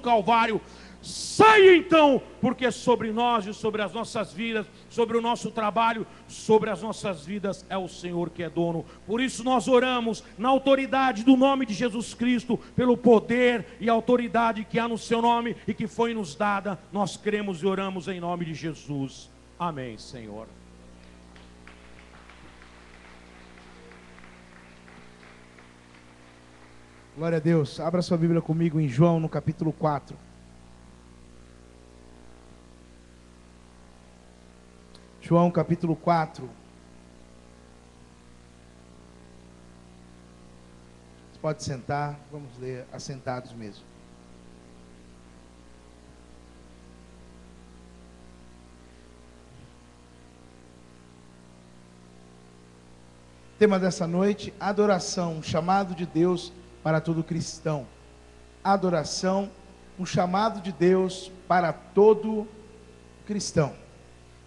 Calvário. Saia então, porque sobre nós e sobre as nossas vidas, sobre o nosso trabalho, sobre as nossas vidas é o Senhor que é dono. Por isso nós oramos na autoridade do nome de Jesus Cristo, pelo poder e autoridade que há no seu nome e que foi nos dada. Nós cremos e oramos em nome de Jesus. Amém, Senhor. Glória a Deus. Abra sua Bíblia comigo em João, no capítulo 4. João capítulo 4. Você pode sentar, vamos ler assentados mesmo. Tema dessa noite: adoração, um chamado de Deus para todo cristão. Adoração, um chamado de Deus para todo cristão.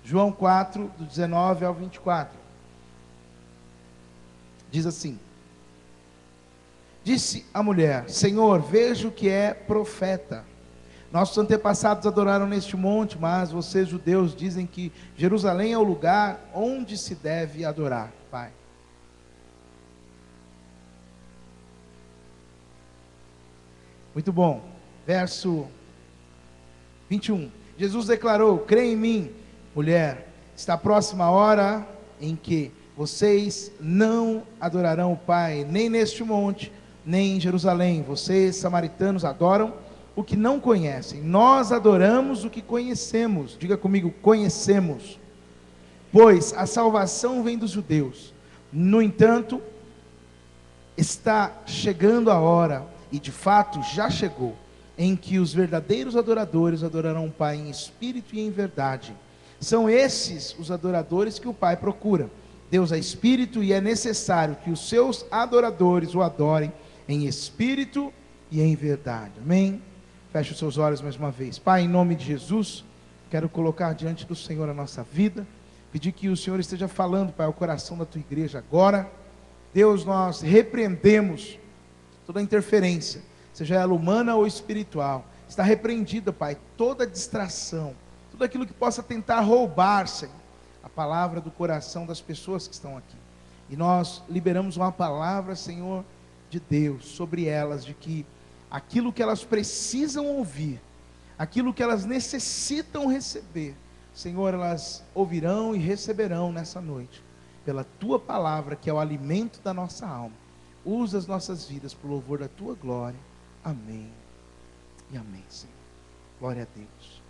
João 4, do 19 ao 24. Diz assim: disse a mulher: Senhor, vejo que é profeta. Nossos antepassados adoraram neste monte, mas vocês, judeus, dizem que Jerusalém é o lugar onde se deve adorar. Pai. Muito bom. Verso 21. Jesus declarou: crê em mim, mulher, está próxima a hora em que vocês não adorarão o Pai, nem neste monte, nem em Jerusalém. Vocês, samaritanos, adoram o que não conhecem. Nós adoramos o que conhecemos. Diga comigo: conhecemos. Pois a salvação vem dos judeus. No entanto, está chegando a hora, e de fato já chegou, em que os verdadeiros adoradores adorarão o Pai em espírito e em verdade. São esses os adoradores que o Pai procura. Deus é espírito e é necessário que os seus adoradores o adorem em espírito e em verdade. Amém? Feche os seus olhos mais uma vez. Pai, em nome de Jesus, quero colocar diante do Senhor a nossa vida, pedir que o Senhor esteja falando, Pai, ao coração da tua igreja agora. Deus, nós repreendemos toda interferência, seja ela humana ou espiritual. Está repreendida, Pai, toda distração, tudo aquilo que possa tentar roubar, Senhor, a palavra do coração das pessoas que estão aqui. E nós liberamos uma palavra, Senhor, de Deus sobre elas, de que aquilo que elas precisam ouvir, aquilo que elas necessitam receber, Senhor, elas ouvirão e receberão nessa noite, pela Tua palavra, que é o alimento da nossa alma. Usa as nossas vidas para o louvor da Tua glória. Amém e amém, Senhor. Glória a Deus.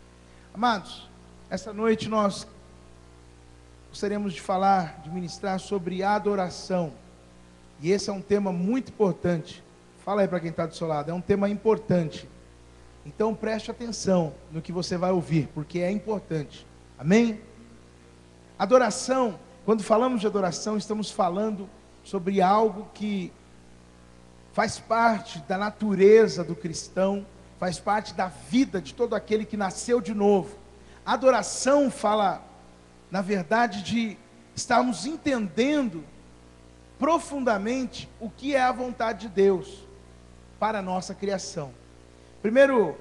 Amados, essa noite nós gostaríamos de falar, de ministrar sobre adoração. E esse é um tema muito importante. Fala aí para quem está do seu lado, é um tema importante. Então preste atenção no que você vai ouvir, porque é importante. Amém? Adoração, quando falamos de adoração, estamos falando sobre algo que faz parte da natureza do cristão, faz parte da vida de todo aquele que nasceu de novo. Adoração fala, na verdade, de estarmos entendendo profundamente o que é a vontade de Deus para a nossa criação. Primeiro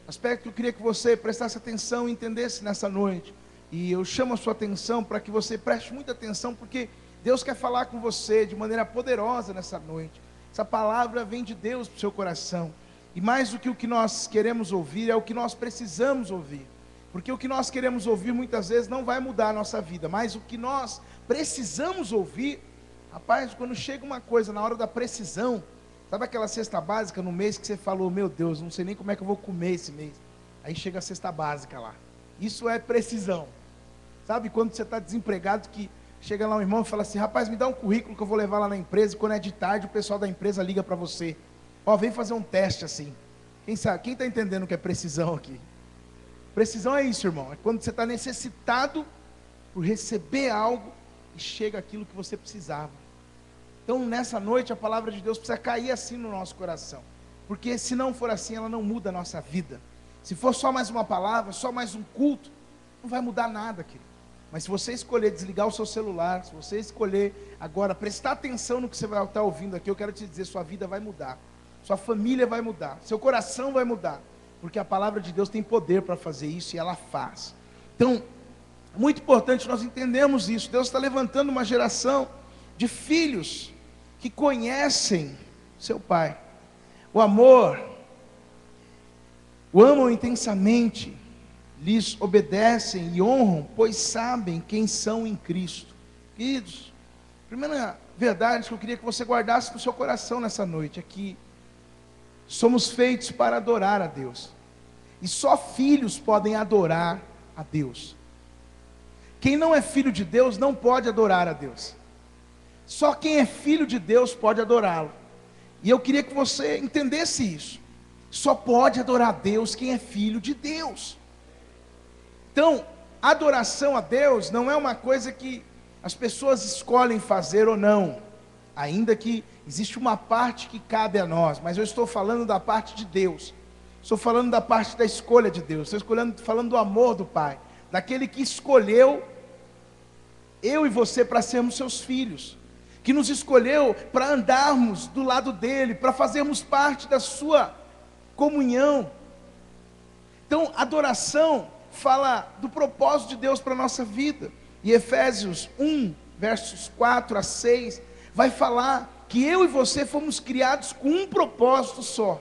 aspecto que eu queria que você prestasse atenção e entendesse nessa noite, e eu chamo a sua atenção para que você preste muita atenção, porque Deus quer falar com você de maneira poderosa nessa noite. Essa palavra vem de Deus para o seu coração. E mais do que o que nós queremos ouvir, é o que nós precisamos ouvir. Porque o que nós queremos ouvir muitas vezes não vai mudar a nossa vida. Mas o que nós precisamos ouvir, rapaz, quando chega uma coisa na hora da precisão, sabe aquela cesta básica no mês que você falou: meu Deus, não sei nem como é que eu vou comer esse mês. Aí chega a cesta básica lá. Isso é precisão. Sabe quando você está desempregado, que chega lá um irmão e fala assim: rapaz, me dá um currículo que eu vou levar lá na empresa, e quando é de tarde o pessoal da empresa liga para você: ó, vem fazer um teste assim. Quem sabe, quem está entendendo o que é precisão aqui? Precisão é isso, irmão, é quando você está necessitado por receber algo e chega aquilo que você precisava. Então nessa noite a palavra de Deus precisa cair assim no nosso coração, porque se não for assim, ela não muda a nossa vida. Se for só mais uma palavra, só mais um culto, não vai mudar nada, querido. Mas se você escolher desligar o seu celular, se você escolher agora prestar atenção no que você vai estar ouvindo aqui, eu quero te dizer, sua vida vai mudar, sua família vai mudar, seu coração vai mudar, porque a palavra de Deus tem poder para fazer isso e ela faz. Então, é muito importante nós entendermos isso. Deus está levantando uma geração de filhos que conhecem seu Pai. O amor, o amam intensamente, lhes obedecem e honram, pois sabem quem são em Cristo. Queridos, a primeira verdade que eu queria que você guardasse no seu coração nessa noite é que somos feitos para adorar a Deus. E só filhos podem adorar a Deus. Quem não é filho de Deus não pode adorar a Deus. Só quem é filho de Deus pode adorá-lo. E eu queria que você entendesse isso. Só pode adorar a Deus quem é filho de Deus. Então, adoração a Deus não é uma coisa que as pessoas escolhem fazer ou não, ainda que existe uma parte que cabe a nós, mas eu estou falando da parte de Deus, estou falando da parte da escolha de Deus, estou falando do amor do Pai, daquele que escolheu eu e você para sermos seus filhos, que nos escolheu para andarmos do lado dele, para fazermos parte da sua comunhão. Então, adoração fala do propósito de Deus para a nossa vida. E Efésios 1, versos 4 a 6, vai falar que eu e você fomos criados com um propósito só.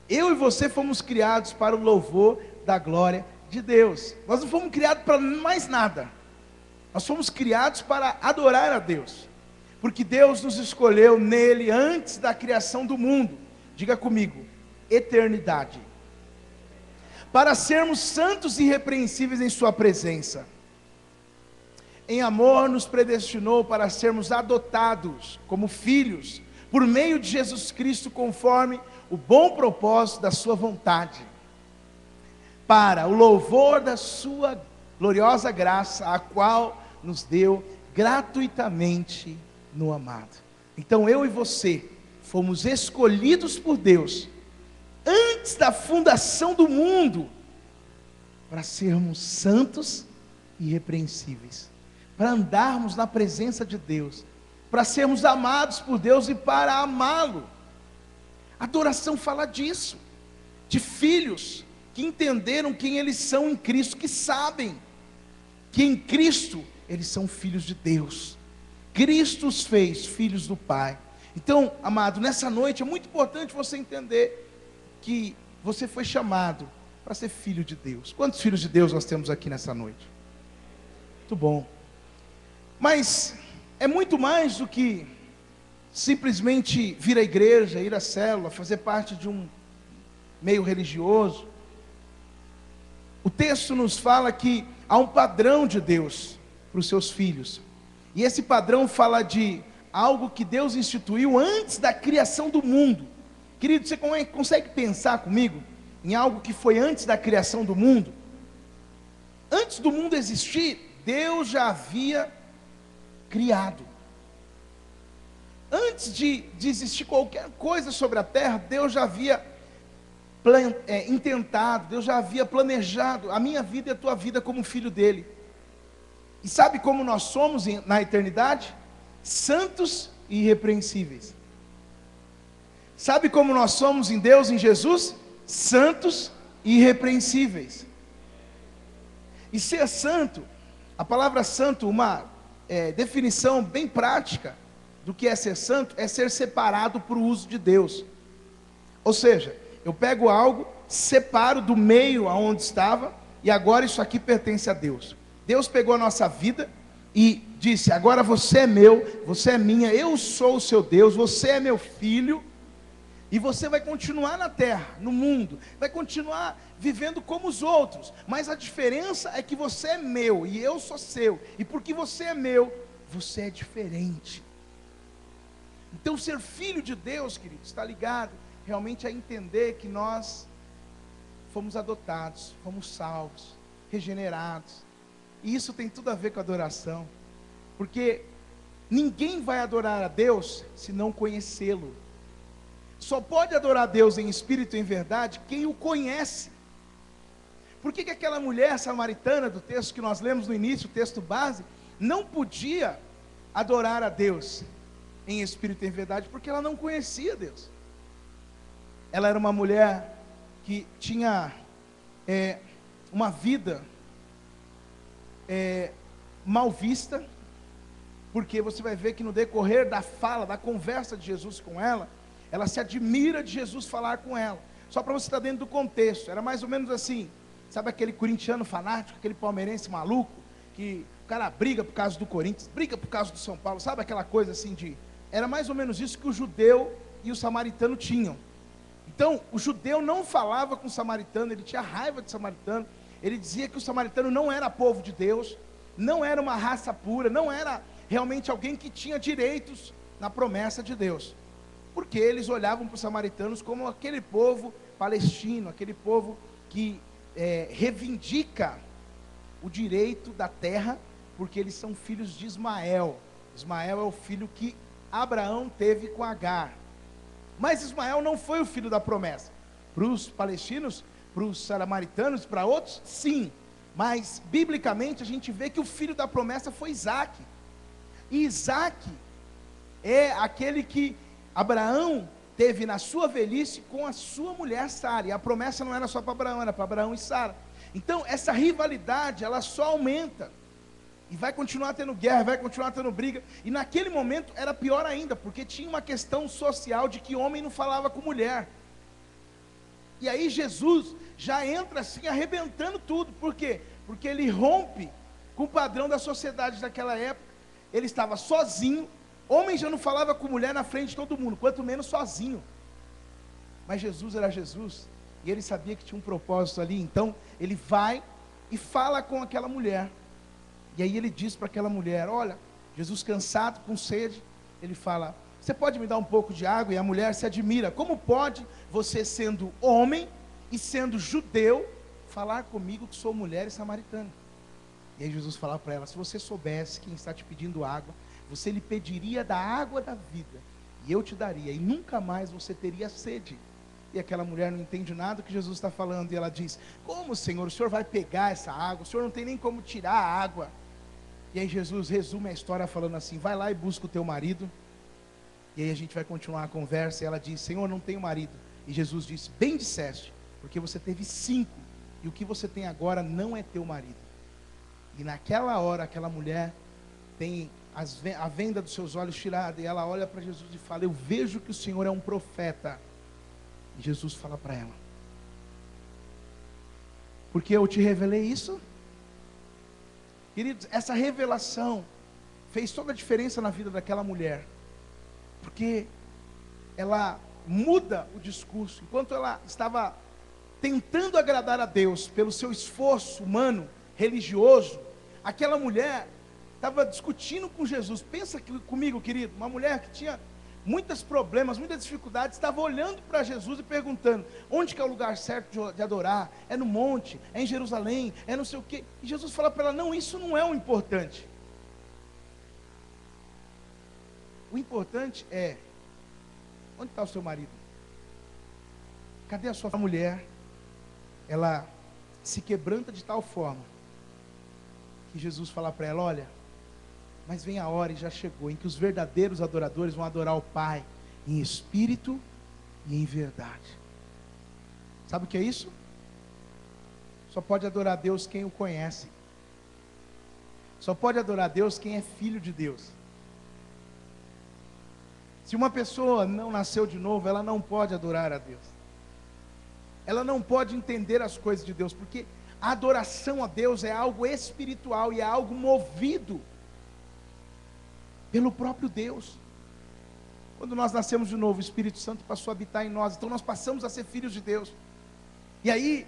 Eu e você fomos criados para o louvor da glória de Deus. Nós não fomos criados para mais nada. Nós fomos criados para adorar a Deus. Porque Deus nos escolheu nele antes da criação do mundo. Diga comigo, eternidade. Para sermos santos e irrepreensíveis em sua presença. Em amor nos predestinou para sermos adotados como filhos, por meio de Jesus Cristo, conforme o bom propósito da sua vontade, para o louvor da sua gloriosa graça, a qual nos deu gratuitamente no amado. Então eu e você fomos escolhidos por Deus antes da fundação do mundo, para sermos santos e irrepreensíveis, para andarmos na presença de Deus, para sermos amados por Deus e para amá-lo. Adoração fala disso, de filhos que entenderam quem eles são em Cristo, que sabem que em Cristo eles são filhos de Deus. Cristo os fez filhos do Pai. Então, amado, nessa noite é muito importante você entender que você foi chamado para ser filho de Deus. Quantos filhos de Deus nós temos aqui nessa noite? Muito bom. Mas é muito mais do que simplesmente vir à igreja, ir à célula, fazer parte de um meio religioso. O texto nos fala que há um padrão de Deus para os seus filhos. E esse padrão fala de algo que Deus instituiu antes da criação do mundo. Querido, você consegue pensar comigo em algo que foi antes da criação do mundo? Antes do mundo existir, Deus já havia criado. Antes de existir qualquer coisa sobre a terra, Deus já havia intentado, Deus já havia planejado a minha vida e a tua vida como filho dele. E sabe como nós somos na eternidade? Santos e irrepreensíveis. Sabe como nós somos em Deus, em Jesus? Santos e irrepreensíveis. E ser santo, a palavra santo, uma definição bem prática do que é ser santo, é ser separado para o uso de Deus. Ou seja, eu pego algo, separo do meio aonde estava, e agora isso aqui pertence a Deus. Deus pegou a nossa vida e disse: agora você é meu, você é minha, eu sou o seu Deus, você é meu filho. E você vai continuar na terra, no mundo, vai continuar vivendo como os outros, mas a diferença é que você é meu e eu sou seu, e porque você é meu, você é diferente. Então ser filho de Deus, querido, está ligado realmente a entender que nós fomos adotados, fomos salvos, regenerados, e isso tem tudo a ver com adoração, porque ninguém vai adorar a Deus se não conhecê-lo. Só pode adorar a Deus em espírito e em verdade quem o conhece. Por que aquela mulher samaritana do texto que nós lemos no início, o texto base, não podia adorar a Deus em espírito e em verdade? Porque ela não conhecia Deus. Ela era uma mulher que tinha uma vida mal vista, porque você vai ver que no decorrer da fala, da conversa de Jesus com ela, ela se admira de Jesus falar com ela. Só para você estar dentro do contexto, era mais ou menos assim, sabe aquele corintiano fanático, aquele palmeirense maluco, que o cara briga por causa do Corinthians, briga por causa do São Paulo, sabe aquela coisa assim era mais ou menos isso que o judeu e o samaritano tinham. Então, o judeu não falava com o samaritano, ele tinha raiva de samaritano, ele dizia que o samaritano não era povo de Deus, não era uma raça pura, não era realmente alguém que tinha direitos na promessa de Deus, porque eles olhavam para os samaritanos como aquele povo palestino, aquele povo que reivindica o direito da terra, porque eles são filhos de Ismael. Ismael é o filho que Abraão teve com Agar, mas Ismael não foi o filho da promessa. Para os palestinos, para os samaritanos, para outros, sim, mas biblicamente a gente vê que o filho da promessa foi Isaque, e Isaque é aquele que Abraão teve na sua velhice com a sua mulher Sara, e a promessa não era só para Abraão, era para Abraão e Sara. Então essa rivalidade, ela só aumenta, e vai continuar tendo guerra, vai continuar tendo briga, e naquele momento era pior ainda, porque tinha uma questão social de que homem não falava com mulher, e aí Jesus já entra assim arrebentando tudo. Por quê? Porque ele rompe com o padrão da sociedade daquela época. Ele estava sozinho, homem já não falava com mulher na frente de todo mundo, quanto menos sozinho, mas Jesus era Jesus, e ele sabia que tinha um propósito ali. Então ele vai e fala com aquela mulher, e aí ele diz para aquela mulher, olha, Jesus cansado, com sede, ele fala, você pode me dar um pouco de água? E a mulher se admira, como pode você, sendo homem e sendo judeu, falar comigo que sou mulher e samaritana? E aí Jesus fala para ela, se você soubesse quem está te pedindo água, você lhe pediria da água da vida, e eu te daria, e nunca mais você teria sede. E aquela mulher não entende nada do que Jesus está falando, e ela diz, como, Senhor, o Senhor vai pegar essa água? O Senhor não tem nem como tirar a água. E aí Jesus resume a história falando assim, vai lá e busca o teu marido. E aí a gente vai continuar a conversa, e ela diz, Senhor, não tenho marido. E Jesus diz, bem disseste, porque você teve 5, e o que você tem agora não é teu marido. E naquela hora, aquela mulher tem a venda dos seus olhos tirada, e ela olha para Jesus e fala, eu vejo que o Senhor é um profeta. E Jesus fala para ela, porque eu te revelei isso? Queridos, essa revelação fez toda a diferença na vida daquela mulher, porque ela muda o discurso. Enquanto ela estava tentando agradar a Deus pelo seu esforço humano, religioso, aquela mulher estava discutindo com Jesus. Pensa comigo, querido, uma mulher que tinha muitos problemas, muitas dificuldades, estava olhando para Jesus e perguntando, onde que é o lugar certo de adorar? É no monte? É em Jerusalém? É não sei o quê? E Jesus fala para ela, não, isso não é o importante. O importante é, onde está o seu marido? Cadê a sua mulher? Ela se quebranta de tal forma, que Jesus fala para ela, olha, mas vem a hora, e já chegou, em que os verdadeiros adoradores vão adorar o Pai, em espírito e em verdade. Sabe o que é isso? Só pode adorar a Deus quem o conhece. Só pode adorar a Deus quem é filho de Deus. Se uma pessoa não nasceu de novo, ela não pode adorar a Deus. Ela não pode entender as coisas de Deus, porque a adoração a Deus é algo espiritual e é algo movido pelo próprio Deus. Quando nós nascemos de novo, o Espírito Santo passou a habitar em nós, então nós passamos a ser filhos de Deus. E aí,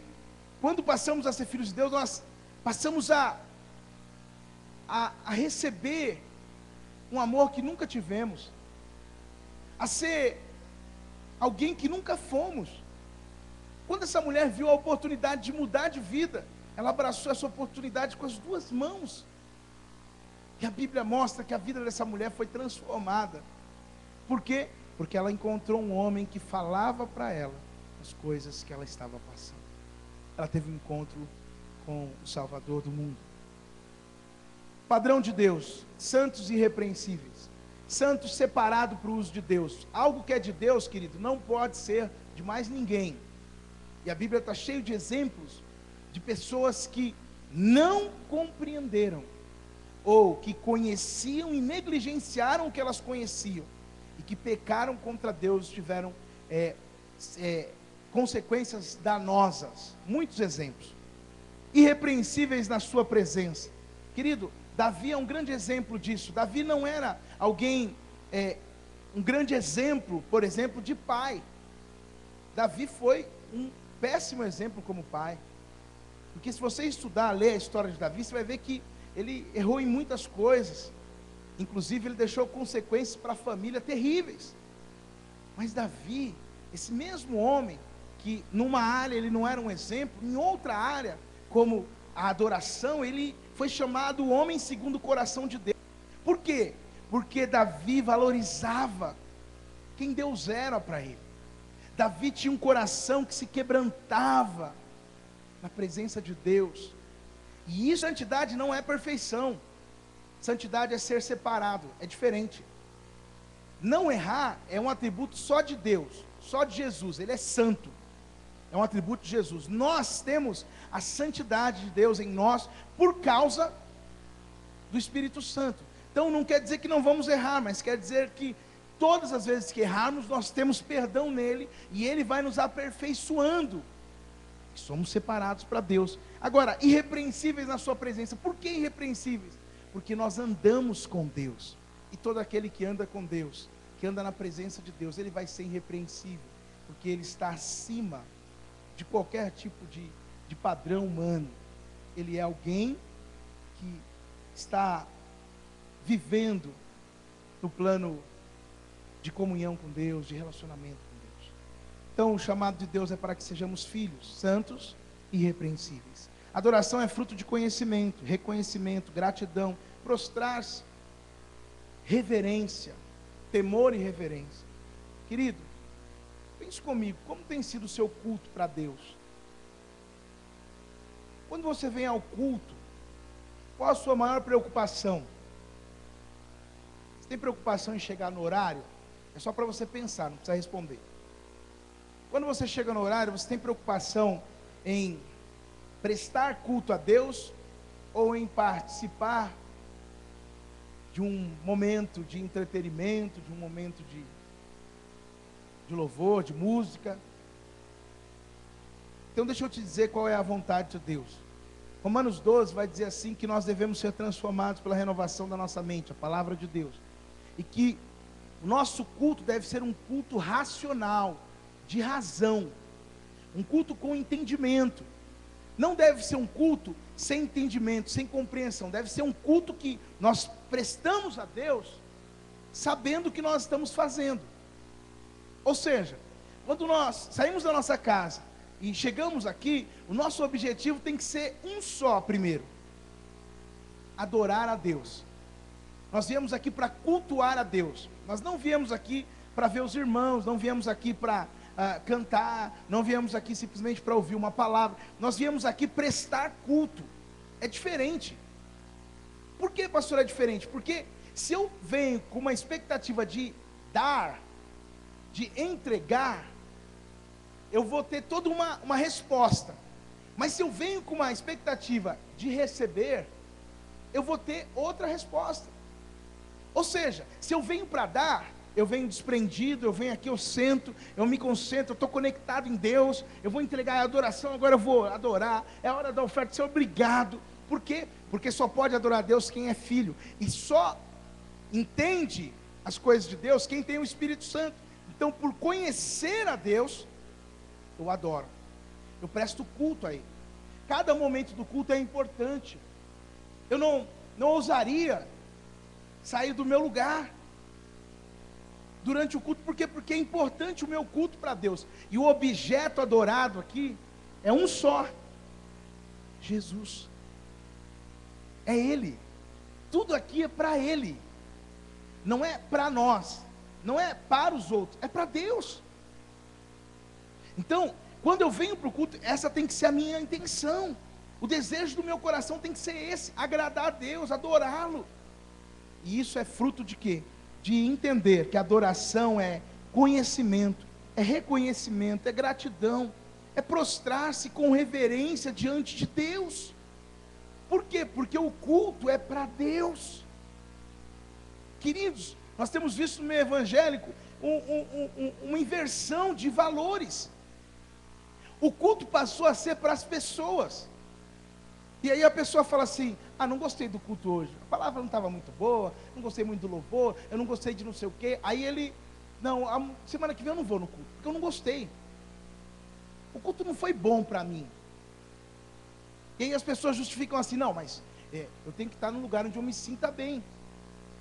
quando passamos a ser filhos de Deus, nós passamos a receber um amor que nunca tivemos, a ser alguém que nunca fomos. Quando essa mulher viu a oportunidade de mudar de vida, ela abraçou essa oportunidade com as 2 mãos. E a Bíblia mostra que a vida dessa mulher foi transformada. Por quê? Porque ela encontrou um homem que falava para ela as coisas que ela estava passando. Ela teve um encontro com o Salvador do mundo. Padrão de Deus, santos irrepreensíveis, santos separados para o uso de Deus. Algo que é de Deus, querido, não pode ser de mais ninguém. E a Bíblia está cheia de exemplos de pessoas que não compreenderam, ou que conheciam e negligenciaram o que elas conheciam, e que pecaram contra Deus, tiveram consequências danosas. Muitos exemplos. Irrepreensíveis na sua presença. Querido, Davi é um grande exemplo disso. Davi não era alguém, um grande exemplo, por exemplo, de pai. Davi foi um péssimo exemplo como pai. Porque se você estudar, ler a história de Davi, você vai ver que ele errou em muitas coisas. Inclusive ele deixou consequências para a família terríveis. Mas Davi, esse mesmo homem, que numa área ele não era um exemplo, em outra área, como a adoração, ele foi chamado o homem segundo o coração de Deus. Por quê? Porque Davi valorizava quem Deus era para ele. Davi tinha um coração que se quebrantava na presença de Deus. E isso, santidade não é perfeição. Santidade é ser separado, é diferente. Não errar é um atributo só de Deus, só de Jesus. Ele é santo, é um atributo de Jesus. Nós temos a santidade de Deus em nós por causa do Espírito Santo. Então não quer dizer que não vamos errar, mas quer dizer que todas as vezes que errarmos, nós temos perdão nele, e ele vai nos aperfeiçoando. Somos separados para Deus. Agora, irrepreensíveis na sua presença. Por que irrepreensíveis? Porque nós andamos com Deus. E todo aquele que anda com Deus, que anda na presença de Deus, ele vai ser irrepreensível, porque ele está acima de qualquer tipo de padrão humano. Ele é alguém que está vivendo no plano de comunhão com Deus, de relacionamento com Deus. Então o chamado de Deus é para que sejamos filhos santos e irrepreensíveis. Adoração é fruto de conhecimento, reconhecimento, gratidão, prostrar-se, reverência, temor e reverência. Querido, pense comigo, como tem sido o seu culto para Deus? Quando você vem ao culto, qual a sua maior preocupação? Você tem preocupação em chegar no horário? É só para você pensar, não precisa responder. Quando você chega no horário, você tem preocupação em prestar culto a Deus ou em participar de um momento de entretenimento, de um momento de louvor, de música? Então deixa eu te dizer qual é a vontade de Deus. Romanos 12 vai dizer assim, que nós devemos ser transformados pela renovação da nossa mente, a palavra de Deus, e que o nosso culto deve ser um culto racional, de razão, um culto com entendimento. Não deve ser um culto sem entendimento, sem compreensão. Deve ser um culto que nós prestamos a Deus sabendo o que nós estamos fazendo. Ou seja, quando nós saímos da nossa casa e chegamos aqui, o nosso objetivo tem que ser um só primeiro: adorar a Deus. Nós viemos aqui para cultuar a Deus. Nós não viemos aqui para ver os irmãos, não viemos aqui para cantar, não viemos aqui simplesmente para ouvir uma palavra. Nós viemos aqui prestar culto. É diferente. Por que, pastor, é diferente? Porque se eu venho com uma expectativa de dar, de entregar, eu vou ter toda uma resposta. Mas se eu venho com uma expectativa de receber, eu vou ter outra resposta. Ou seja, se eu venho para dar, eu venho desprendido, eu venho aqui, eu sento, eu me concentro, eu estou conectado em Deus, eu vou entregar a adoração, agora eu vou adorar, é a hora da oferta, Senhor, obrigado. Por quê? Porque só pode adorar a Deus quem é filho, e só entende as coisas de Deus quem tem o Espírito Santo. Então, por conhecer a Deus, eu adoro, eu presto culto a Ele. Cada momento do culto é importante. Eu não ousaria sair do meu lugar durante o culto. Por quê? Porque é importante o meu culto para Deus. E o objeto adorado aqui é um só: Jesus. É Ele. Tudo aqui é para Ele. Não é para nós, não é para os outros, é para Deus. Então, quando eu venho para o culto, essa tem que ser a minha intenção. O desejo do meu coração tem que ser esse: agradar a Deus, adorá-lo. E isso é fruto de quê? De entender que adoração é conhecimento, é reconhecimento, é gratidão, é prostrar-se com reverência diante de Deus. Por quê? Porque o culto é para Deus. Queridos, nós temos visto no meio evangélico uma inversão de valores. O culto passou a ser para as pessoas. E aí a pessoa fala assim: não gostei do culto hoje, a palavra não estava muito boa, não gostei muito do louvor, eu não gostei de não sei o quê. Aí ele, a semana que vem eu não vou no culto, porque eu não gostei. O culto não foi bom para mim. E aí as pessoas justificam assim: não, mas eu tenho que estar num lugar onde eu me sinta bem.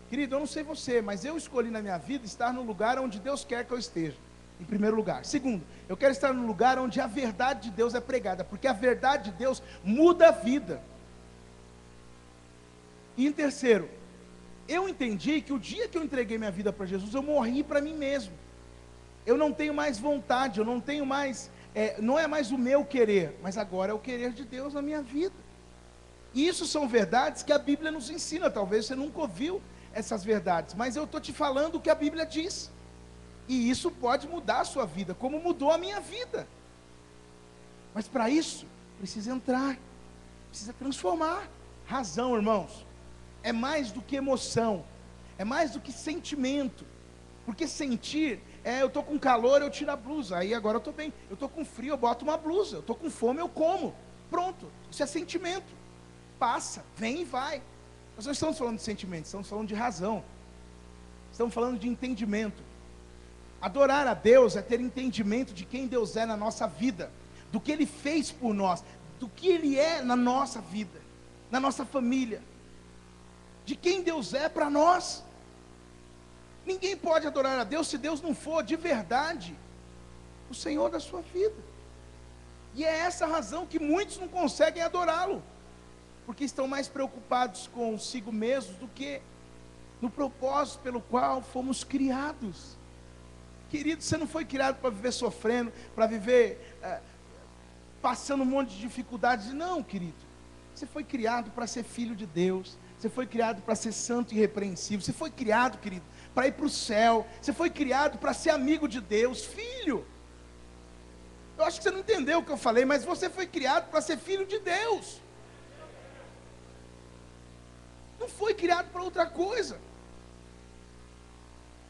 Querido, eu não sei você, mas eu escolhi na minha vida estar no lugar onde Deus quer que eu esteja, em primeiro lugar. Segundo, eu quero estar no lugar onde a verdade de Deus é pregada, porque a verdade de Deus muda a vida. E em terceiro, eu entendi que o dia que eu entreguei minha vida para Jesus, eu morri para mim mesmo. Eu não tenho mais vontade, eu não tenho mais, não é mais o meu querer, mas agora é o querer de Deus na minha vida. E isso são verdades que a Bíblia nos ensina. Talvez você nunca ouviu essas verdades, mas eu estou te falando o que a Bíblia diz. E isso pode mudar a sua vida, como mudou a minha vida. Mas para isso, precisa entrar, precisa transformar. Razão, irmãos, é mais do que emoção, é mais do que sentimento. Porque sentir, eu estou com calor, eu tiro a blusa, aí agora eu estou bem. Eu estou com frio, eu boto uma blusa. Eu estou com fome, eu como. Pronto, isso é sentimento. Passa, vem e vai. Nós não estamos falando de sentimento, estamos falando de razão. Estamos falando de entendimento. Adorar a Deus é ter entendimento de quem Deus é na nossa vida, do que Ele fez por nós, do que Ele é na nossa vida, na nossa família, de quem Deus é para nós. Ninguém pode adorar a Deus se Deus não for de verdade o Senhor da sua vida. E é essa a razão que muitos não conseguem adorá-lo, porque estão mais preocupados consigo mesmos do que no propósito pelo qual fomos criados. Querido, você não foi criado para viver sofrendo, para viver passando um monte de dificuldades. Não, querido. Você foi criado para ser filho de Deus. Você foi criado para ser santo e irrepreensível. Você foi criado, querido, para ir para o céu. Você foi criado para ser amigo de Deus, filho. Eu acho que você não entendeu o que eu falei, mas você foi criado para ser filho de Deus. Não foi criado para outra coisa.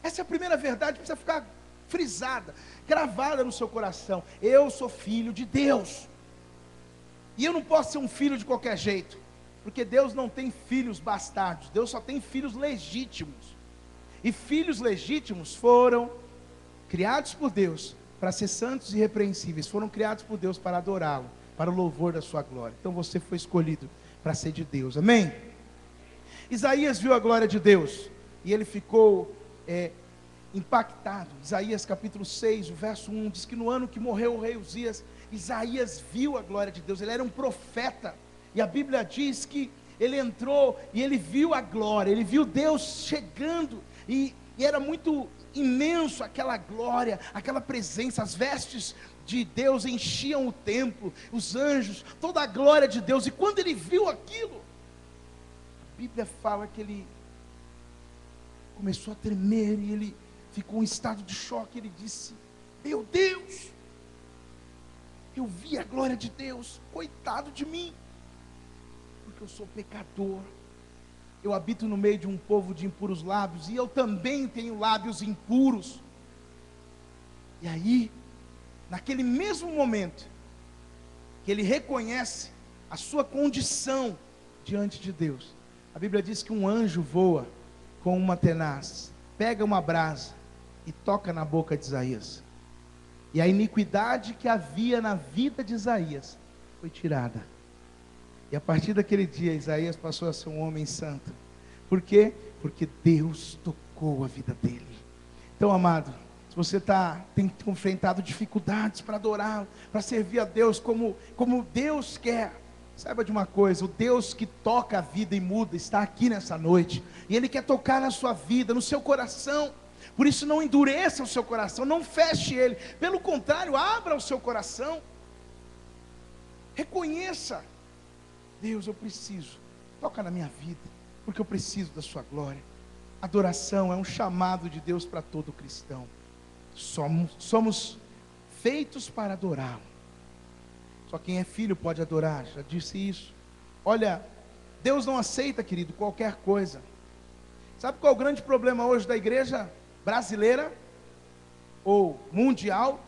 Essa é a primeira verdade que precisa ficar frisada, gravada no seu coração. Eu sou filho de Deus. E eu não posso ser um filho de qualquer jeito, porque Deus não tem filhos bastardos. Deus só tem filhos legítimos. E filhos legítimos foram criados por Deus para ser santos e irrepreensíveis. Foram criados por Deus para adorá-lo, para o louvor da sua glória. Então você foi escolhido para ser de Deus. Amém? Isaías viu a glória de Deus e ele ficou impactado. Isaías capítulo 6, o verso 1, diz que no ano que morreu o rei Uzias, Isaías viu a glória de Deus. Ele era um profeta, e a Bíblia diz que ele entrou e ele viu a glória, ele viu Deus chegando, e era muito imenso aquela glória, aquela presença. As vestes de Deus enchiam o templo, os anjos, toda a glória de Deus. E quando ele viu aquilo, a Bíblia fala que ele começou a tremer, e ele ficou em estado de choque. Ele disse: meu Deus, eu vi a glória de Deus, coitado de mim, porque eu sou pecador, eu habito no meio de um povo de impuros lábios, e eu também tenho lábios impuros. E aí, naquele mesmo momento, que ele reconhece a sua condição diante de Deus, a Bíblia diz que um anjo voa com uma tenaz, pega uma brasa e toca na boca de Isaías, e a iniquidade que havia na vida de Isaías foi tirada. E a partir daquele dia, Isaías passou a ser um homem santo. Por quê? Porque Deus tocou a vida dele. Então, amado, se você tem enfrentado dificuldades para adorá-lo, para servir a Deus como Deus quer, saiba de uma coisa: o Deus que toca a vida e muda está aqui nessa noite, e Ele quer tocar na sua vida, no seu coração. Por isso, não endureça o seu coração, não feche ele, pelo contrário, abra o seu coração, reconheça: Deus, eu preciso, toca na minha vida, porque eu preciso da sua glória. Adoração é um chamado de Deus para todo cristão. Somos feitos para adorá-lo. Só quem é filho pode adorar, já disse isso. Olha, Deus não aceita, querido, qualquer coisa. Sabe qual é o grande problema hoje da igreja brasileira ou mundial?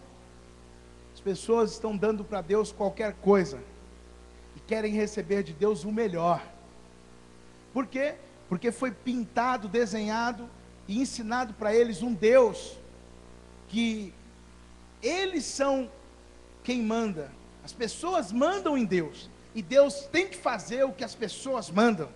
As pessoas estão dando para Deus qualquer coisa e querem receber de Deus o melhor. Por quê? Porque foi pintado, desenhado e ensinado para eles um Deus que eles são quem manda. As pessoas mandam em Deus e Deus tem que fazer o que as pessoas mandam.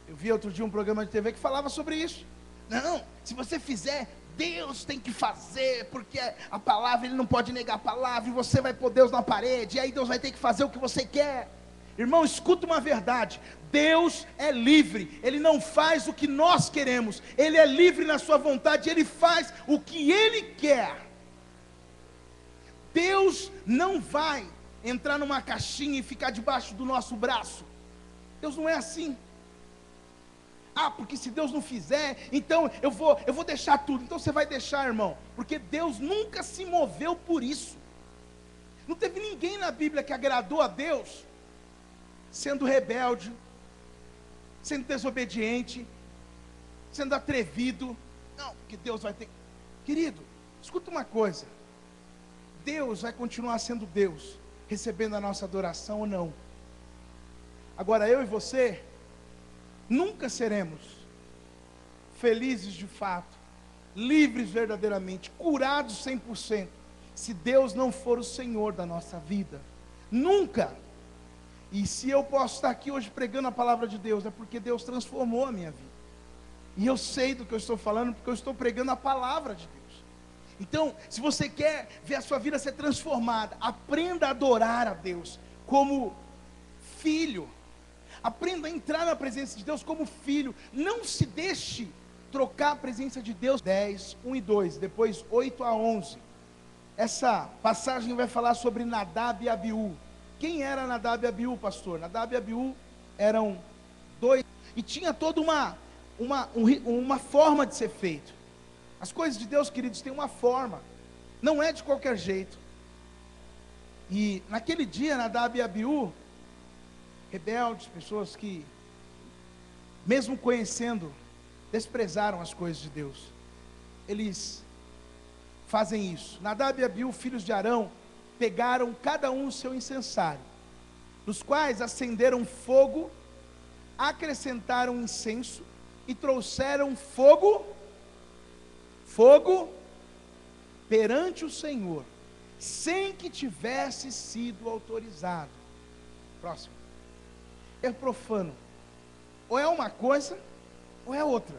Eu vi outro dia um programa de TV que falava sobre isso. Não, se você fizer, Deus tem que fazer, porque a palavra, Ele não pode negar a palavra, e você vai pôr Deus na parede, e aí Deus vai ter que fazer o que você quer. Irmão, escuta uma verdade: Deus é livre, Ele não faz o que nós queremos, Ele é livre na sua vontade, Ele faz o que Ele quer. Deus não vai entrar numa caixinha e ficar debaixo do nosso braço. Deus não é assim. Ah, porque se Deus não fizer, então eu vou deixar tudo. Então você vai deixar, irmão, porque Deus nunca se moveu por isso. Não teve ninguém na Bíblia que agradou a Deus sendo rebelde, sendo desobediente, sendo atrevido. Não, porque Deus vai ter... Querido, escuta uma coisa: Deus vai continuar sendo Deus, recebendo a nossa adoração ou não. Agora eu e você nunca seremos felizes de fato, livres verdadeiramente, curados 100%, se Deus não for o Senhor da nossa vida. Nunca. E se eu posso estar aqui hoje pregando a palavra de Deus, é porque Deus transformou a minha vida. E eu sei do que eu estou falando, porque eu estou pregando a palavra de Deus. Então, se você quer ver a sua vida ser transformada, aprenda a adorar a Deus como filho. Aprenda a entrar na presença de Deus como filho. Não se deixe trocar a presença de Deus. 10, 1 e 2, depois 8 a 11. Essa passagem vai falar sobre Nadab e Abiú. Quem era Nadab e Abiú, pastor? Nadab e Abiú eram dois, e tinha toda uma forma de ser feito. As coisas de Deus, queridos, têm uma forma, não é de qualquer jeito. E naquele dia, Nadab e Abiú, rebeldes, pessoas que, mesmo conhecendo, desprezaram as coisas de Deus. Eles fazem isso. Nadab e Abiú, filhos de Arão, pegaram cada um o seu incensário, nos quais acenderam fogo, acrescentaram incenso e trouxeram fogo perante o Senhor, sem que tivesse sido autorizado. Próximo. É profano. Ou é uma coisa, ou é outra.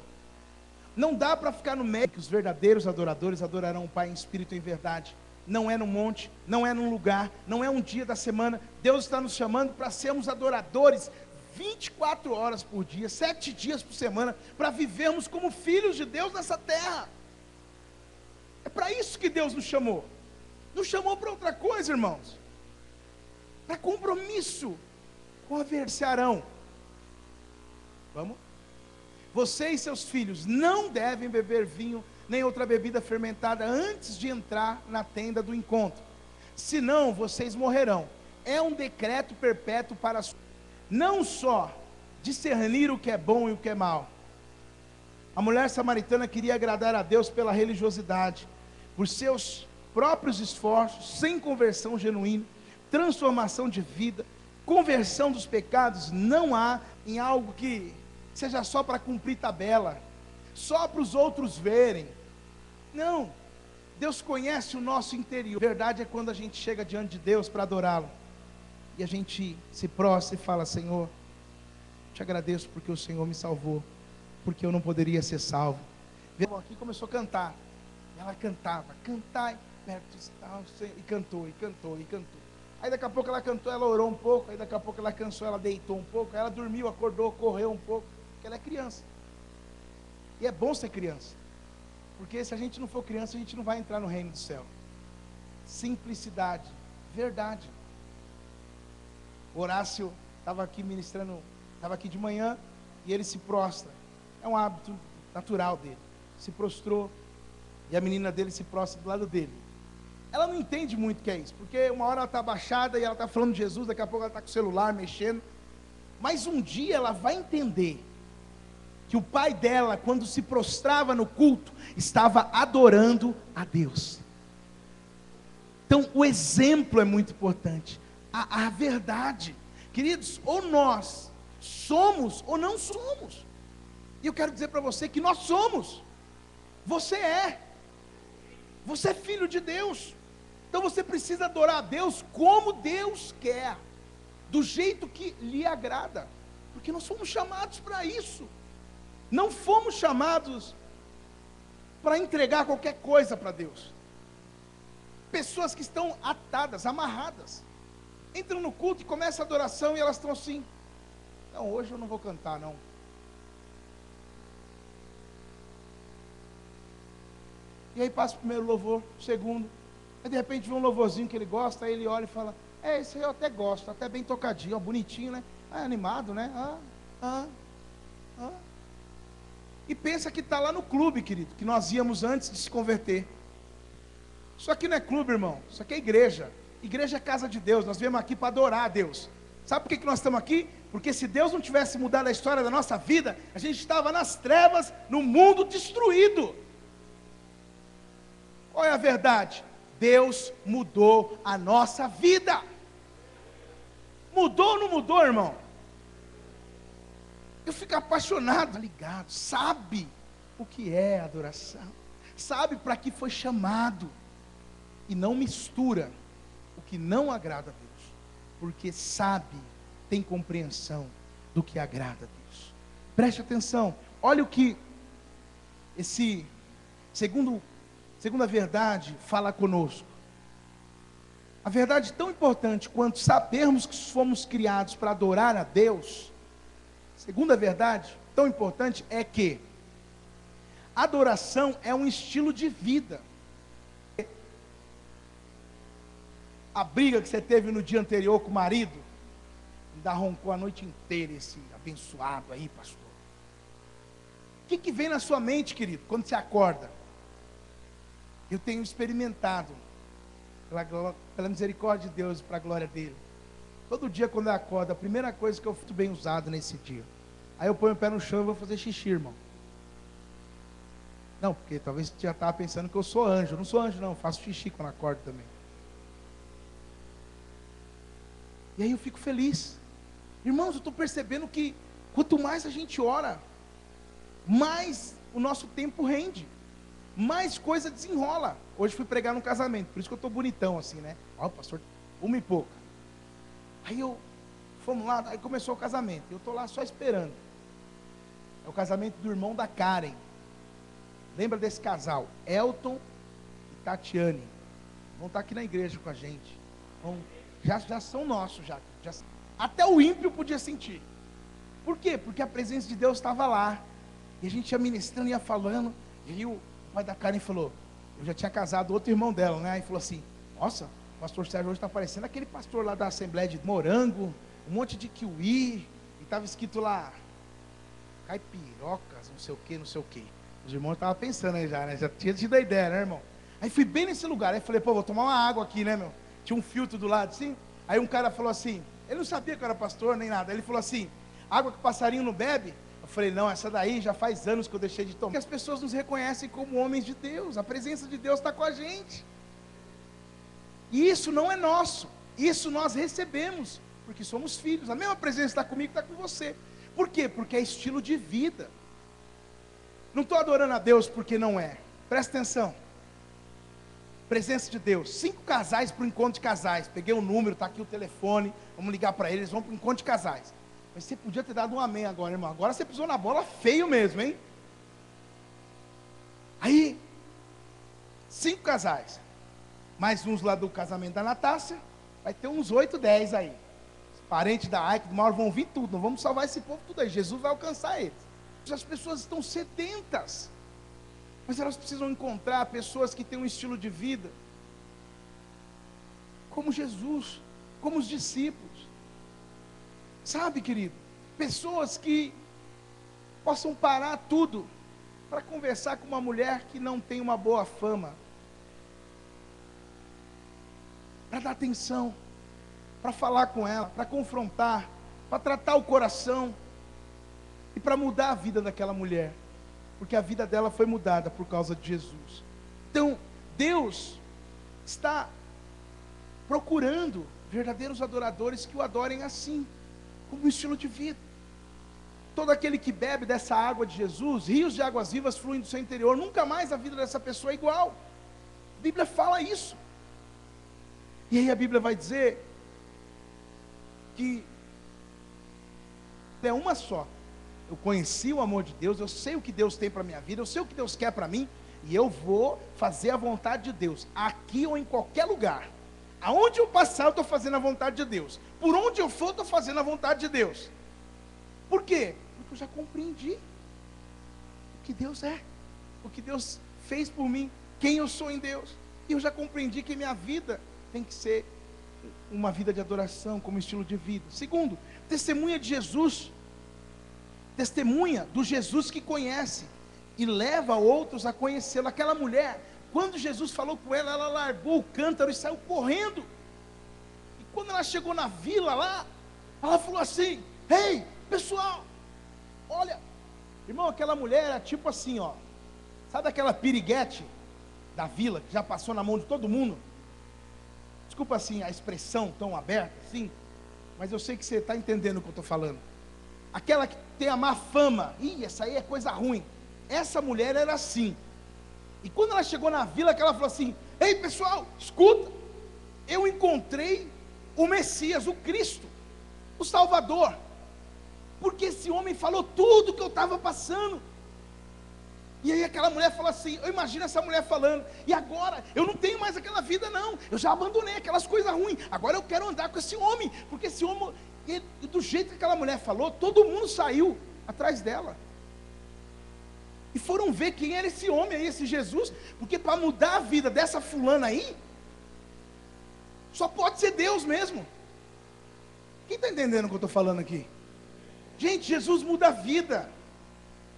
Não dá para ficar no meio que os verdadeiros adoradores adorarão o Pai em espírito e em verdade. Não é no monte, não é num lugar, não é um dia da semana. Deus está nos chamando para sermos adoradores 24 horas por dia, 7 dias por semana, para vivermos como filhos de Deus nessa terra. É para isso que Deus nos chamou. Não chamou para outra coisa, irmãos. Para compromisso com a Arão. Vamos? Você e seus filhos não devem beber vinho nem outra bebida fermentada antes de entrar na tenda do encontro, senão vocês morrerão. É um decreto perpétuo para não só discernir o que é bom e o que é mal. A mulher samaritana queria agradar a Deus pela religiosidade, por seus próprios esforços, sem conversão genuína, transformação de vida, conversão dos pecados. Não há em algo que seja só para cumprir tabela, só para os outros verem. Não, Deus conhece o nosso interior. A verdade é quando a gente chega diante de Deus para adorá-lo, e a gente se prostra e fala: Senhor, te agradeço porque o Senhor me salvou, porque eu não poderia ser salvo. Aqui começou a cantar, ela cantava, cantai perto e cantou, e cantou, e cantou. Aí daqui a pouco ela cantou, ela orou um pouco, aí daqui a pouco ela cansou, ela deitou um pouco, aí ela dormiu, acordou, correu um pouco, porque ela é criança. E é bom ser criança, porque se a gente não for criança, a gente não vai entrar no reino do céu. Simplicidade, verdade. Horácio estava aqui ministrando, estava aqui de manhã, e ele se prostra. É um hábito natural dele. Se prostrou, e a menina dele se prostra do lado dele. ela não entende muito o que é isso, porque uma hora ela está abaixada e ela está falando de Jesus, daqui a pouco ela está com o celular mexendo, mas um dia ela vai entender que o pai dela, quando se prostrava no culto, estava adorando a Deus. Então o exemplo é muito importante, a verdade, queridos, ou nós somos ou não somos, e eu quero dizer para você que nós somos, você é filho de Deus, então você precisa adorar a Deus como Deus quer, do jeito que lhe agrada, porque nós fomos chamados para isso, não fomos chamados para entregar qualquer coisa para Deus. Pessoas que estão atadas, amarradas, entram no culto e começa a adoração e elas estão assim, não, hoje eu não vou cantar não, e aí passa o primeiro louvor, o segundo, aí de repente vê um louvorzinho que ele gosta, aí ele olha e fala, esse aí eu até gosto, até bem tocadinho, ó, bonitinho, né, animado, né, e pensa que está lá no clube, querido, que nós íamos antes de se converter. Isso aqui não é clube, irmão, isso aqui é igreja. Igreja é casa de Deus, nós viemos aqui para adorar a Deus. Sabe por que nós estamos aqui? Porque se Deus não tivesse mudado a história da nossa vida, a gente estava nas trevas, no mundo destruído. Qual é a verdade? Deus mudou a nossa vida. Mudou ou não mudou, irmão? Eu fico apaixonado, ligado, sabe o que é adoração, sabe para que foi chamado, e não mistura o que não agrada a Deus, porque sabe, tem compreensão do que agrada a Deus. Preste atenção, olha o que esse segunda verdade fala conosco. A verdade tão importante quanto sabermos que fomos criados para adorar a Deus, segunda verdade tão importante é que adoração é um estilo de vida. A briga que você teve no dia anterior com o marido, ainda roncou a noite inteira esse abençoado aí, pastor. O que vem na sua mente, querido, quando você acorda? Eu tenho experimentado, pela misericórdia de Deus e para a glória dele, todo dia quando eu acordo, a primeira coisa que eu fico bem usado nesse dia, aí eu ponho o pé no chão e vou fazer xixi, irmão. Não, porque talvez você já estava pensando que eu sou anjo. Eu não sou anjo não, eu faço xixi quando acordo também. E aí eu fico feliz. Irmãos, eu estou percebendo que quanto mais a gente ora, mais o nosso tempo rende, mais coisa desenrola. Hoje fui pregar num casamento, por isso que eu estou bonitão assim, né? Ó, pastor, 1h pouca. Aí fomos lá, aí começou o casamento, eu estou lá só esperando. É o casamento do irmão da Karen. Lembra desse casal? Elton e Tatiane. Vão estar aqui na igreja com a gente. Já são nossos, já. Até o ímpio podia sentir. Por quê? Porque a presença de Deus estava lá. E a gente ia ministrando, ia falando. E aí o pai da Karen falou, eu já tinha casado outro irmão dela, né? Aí falou assim, nossa, o pastor Sérgio hoje está parecendo aquele pastor lá da Assembleia de Morango, um monte de kiwi, e estava escrito lá, caipirocas, não sei o que, não sei o que. Os irmãos estavam pensando aí já, né? Já tinha tido a ideia, né, irmão? Aí fui bem nesse lugar, aí falei, pô, vou tomar uma água aqui, né, meu? Tinha um filtro do lado, assim. Aí um cara falou assim, ele não sabia que eu era pastor, nem nada. Ele falou assim, água que passarinho não bebe? Eu falei, não, essa daí já faz anos que eu deixei de tomar. Porque as pessoas nos reconhecem como homens de Deus, a presença de Deus está com a gente. E isso não é nosso, isso nós recebemos, porque somos filhos. A mesma presença está comigo, está com você. Por quê? Porque é estilo de vida. Não estou adorando a Deus porque não é. Presta atenção. Presença de Deus. 5 casais para o encontro de casais. Peguei o número, está aqui o telefone. Vamos ligar para eles, vamos para o encontro de casais. Mas você podia ter dado um amém agora, irmão. Agora você pisou na bola feio mesmo, hein? Aí, 5 casais. Mais uns lá do casamento da Natácia. Vai ter uns 8, 10 aí. Os parentes da Ike, do Mauro vão vir tudo. Não vamos salvar esse povo tudo aí. Jesus vai alcançar eles. As pessoas estão sedentas, mas elas precisam encontrar pessoas que têm um estilo de vida como Jesus, como os discípulos, sabe, querido, pessoas que possam parar tudo para conversar com uma mulher que não tem uma boa fama, para dar atenção, para falar com ela, para confrontar, para tratar o coração e para mudar a vida daquela mulher, porque a vida dela foi mudada por causa de Jesus. Então, Deus está procurando verdadeiros adoradores que o adorem assim, como um estilo de vida. Todo aquele que bebe dessa água de Jesus, rios de águas vivas fluem do seu interior, nunca mais a vida dessa pessoa é igual. A Bíblia fala isso. E aí a Bíblia vai dizer que é uma só. Eu conheci o amor de Deus, eu sei o que Deus tem para a minha vida, eu sei o que Deus quer para mim, e eu vou fazer a vontade de Deus, aqui ou em qualquer lugar. Aonde eu passar, eu estou fazendo a vontade de Deus. Por onde eu for, eu estou fazendo a vontade de Deus. Por quê? Porque eu já compreendi o que Deus é, o que Deus fez por mim, quem eu sou em Deus. E eu já compreendi que minha vida tem que ser uma vida de adoração, como estilo de vida. Segundo, testemunha de Jesus. Testemunha do Jesus que conhece e leva outros a conhecê-lo. Aquela mulher, quando Jesus falou com ela, ela largou o cântaro e saiu correndo. E quando ela chegou na vila lá, ela falou assim: ei, pessoal, olha, irmão, aquela mulher era tipo assim, ó, sabe aquela piriguete da vila, que já passou na mão de todo mundo? Desculpa assim, a expressão tão aberta assim, mas eu sei que você está entendendo o que eu estou falando. Aquela que tem a má fama, essa aí é coisa ruim. Essa mulher era assim. E quando ela chegou na vila, ela falou assim: ei pessoal, escuta, eu encontrei o Messias, o Cristo, o Salvador, porque esse homem falou tudo que eu estava passando. E aí aquela mulher falou assim, eu imagino essa mulher falando: e agora, eu não tenho mais aquela vida não, eu já abandonei aquelas coisas ruins, agora eu quero andar com esse homem, porque esse homem, do jeito que aquela mulher falou, todo mundo saiu atrás dela, e foram ver quem era esse homem aí, esse Jesus, porque para mudar a vida dessa fulana aí, só pode ser Deus mesmo. Quem está entendendo o que eu estou falando aqui? Gente, Jesus muda a vida,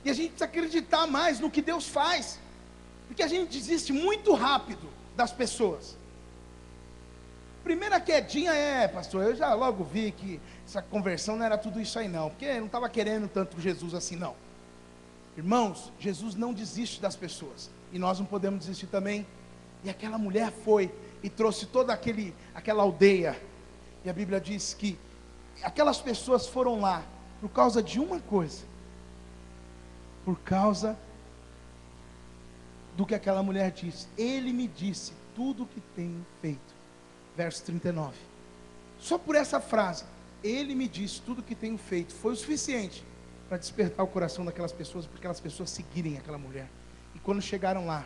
e a gente precisa acreditar mais no que Deus faz, porque a gente desiste muito rápido das pessoas. Primeira quedinha pastor, eu já logo vi que essa conversão não era tudo isso aí não, porque eu não estava querendo tanto Jesus assim não. Irmãos, Jesus não desiste das pessoas, e nós não podemos desistir também. E aquela mulher foi e trouxe toda aquela aldeia, e a Bíblia diz que aquelas pessoas foram lá por causa de uma coisa, por causa do que aquela mulher disse: ele me disse tudo o que tenho feito. Verso 39, só por essa frase, ele me disse tudo o que tenho feito, foi o suficiente para despertar o coração daquelas pessoas, para aquelas pessoas seguirem aquela mulher. E quando chegaram lá,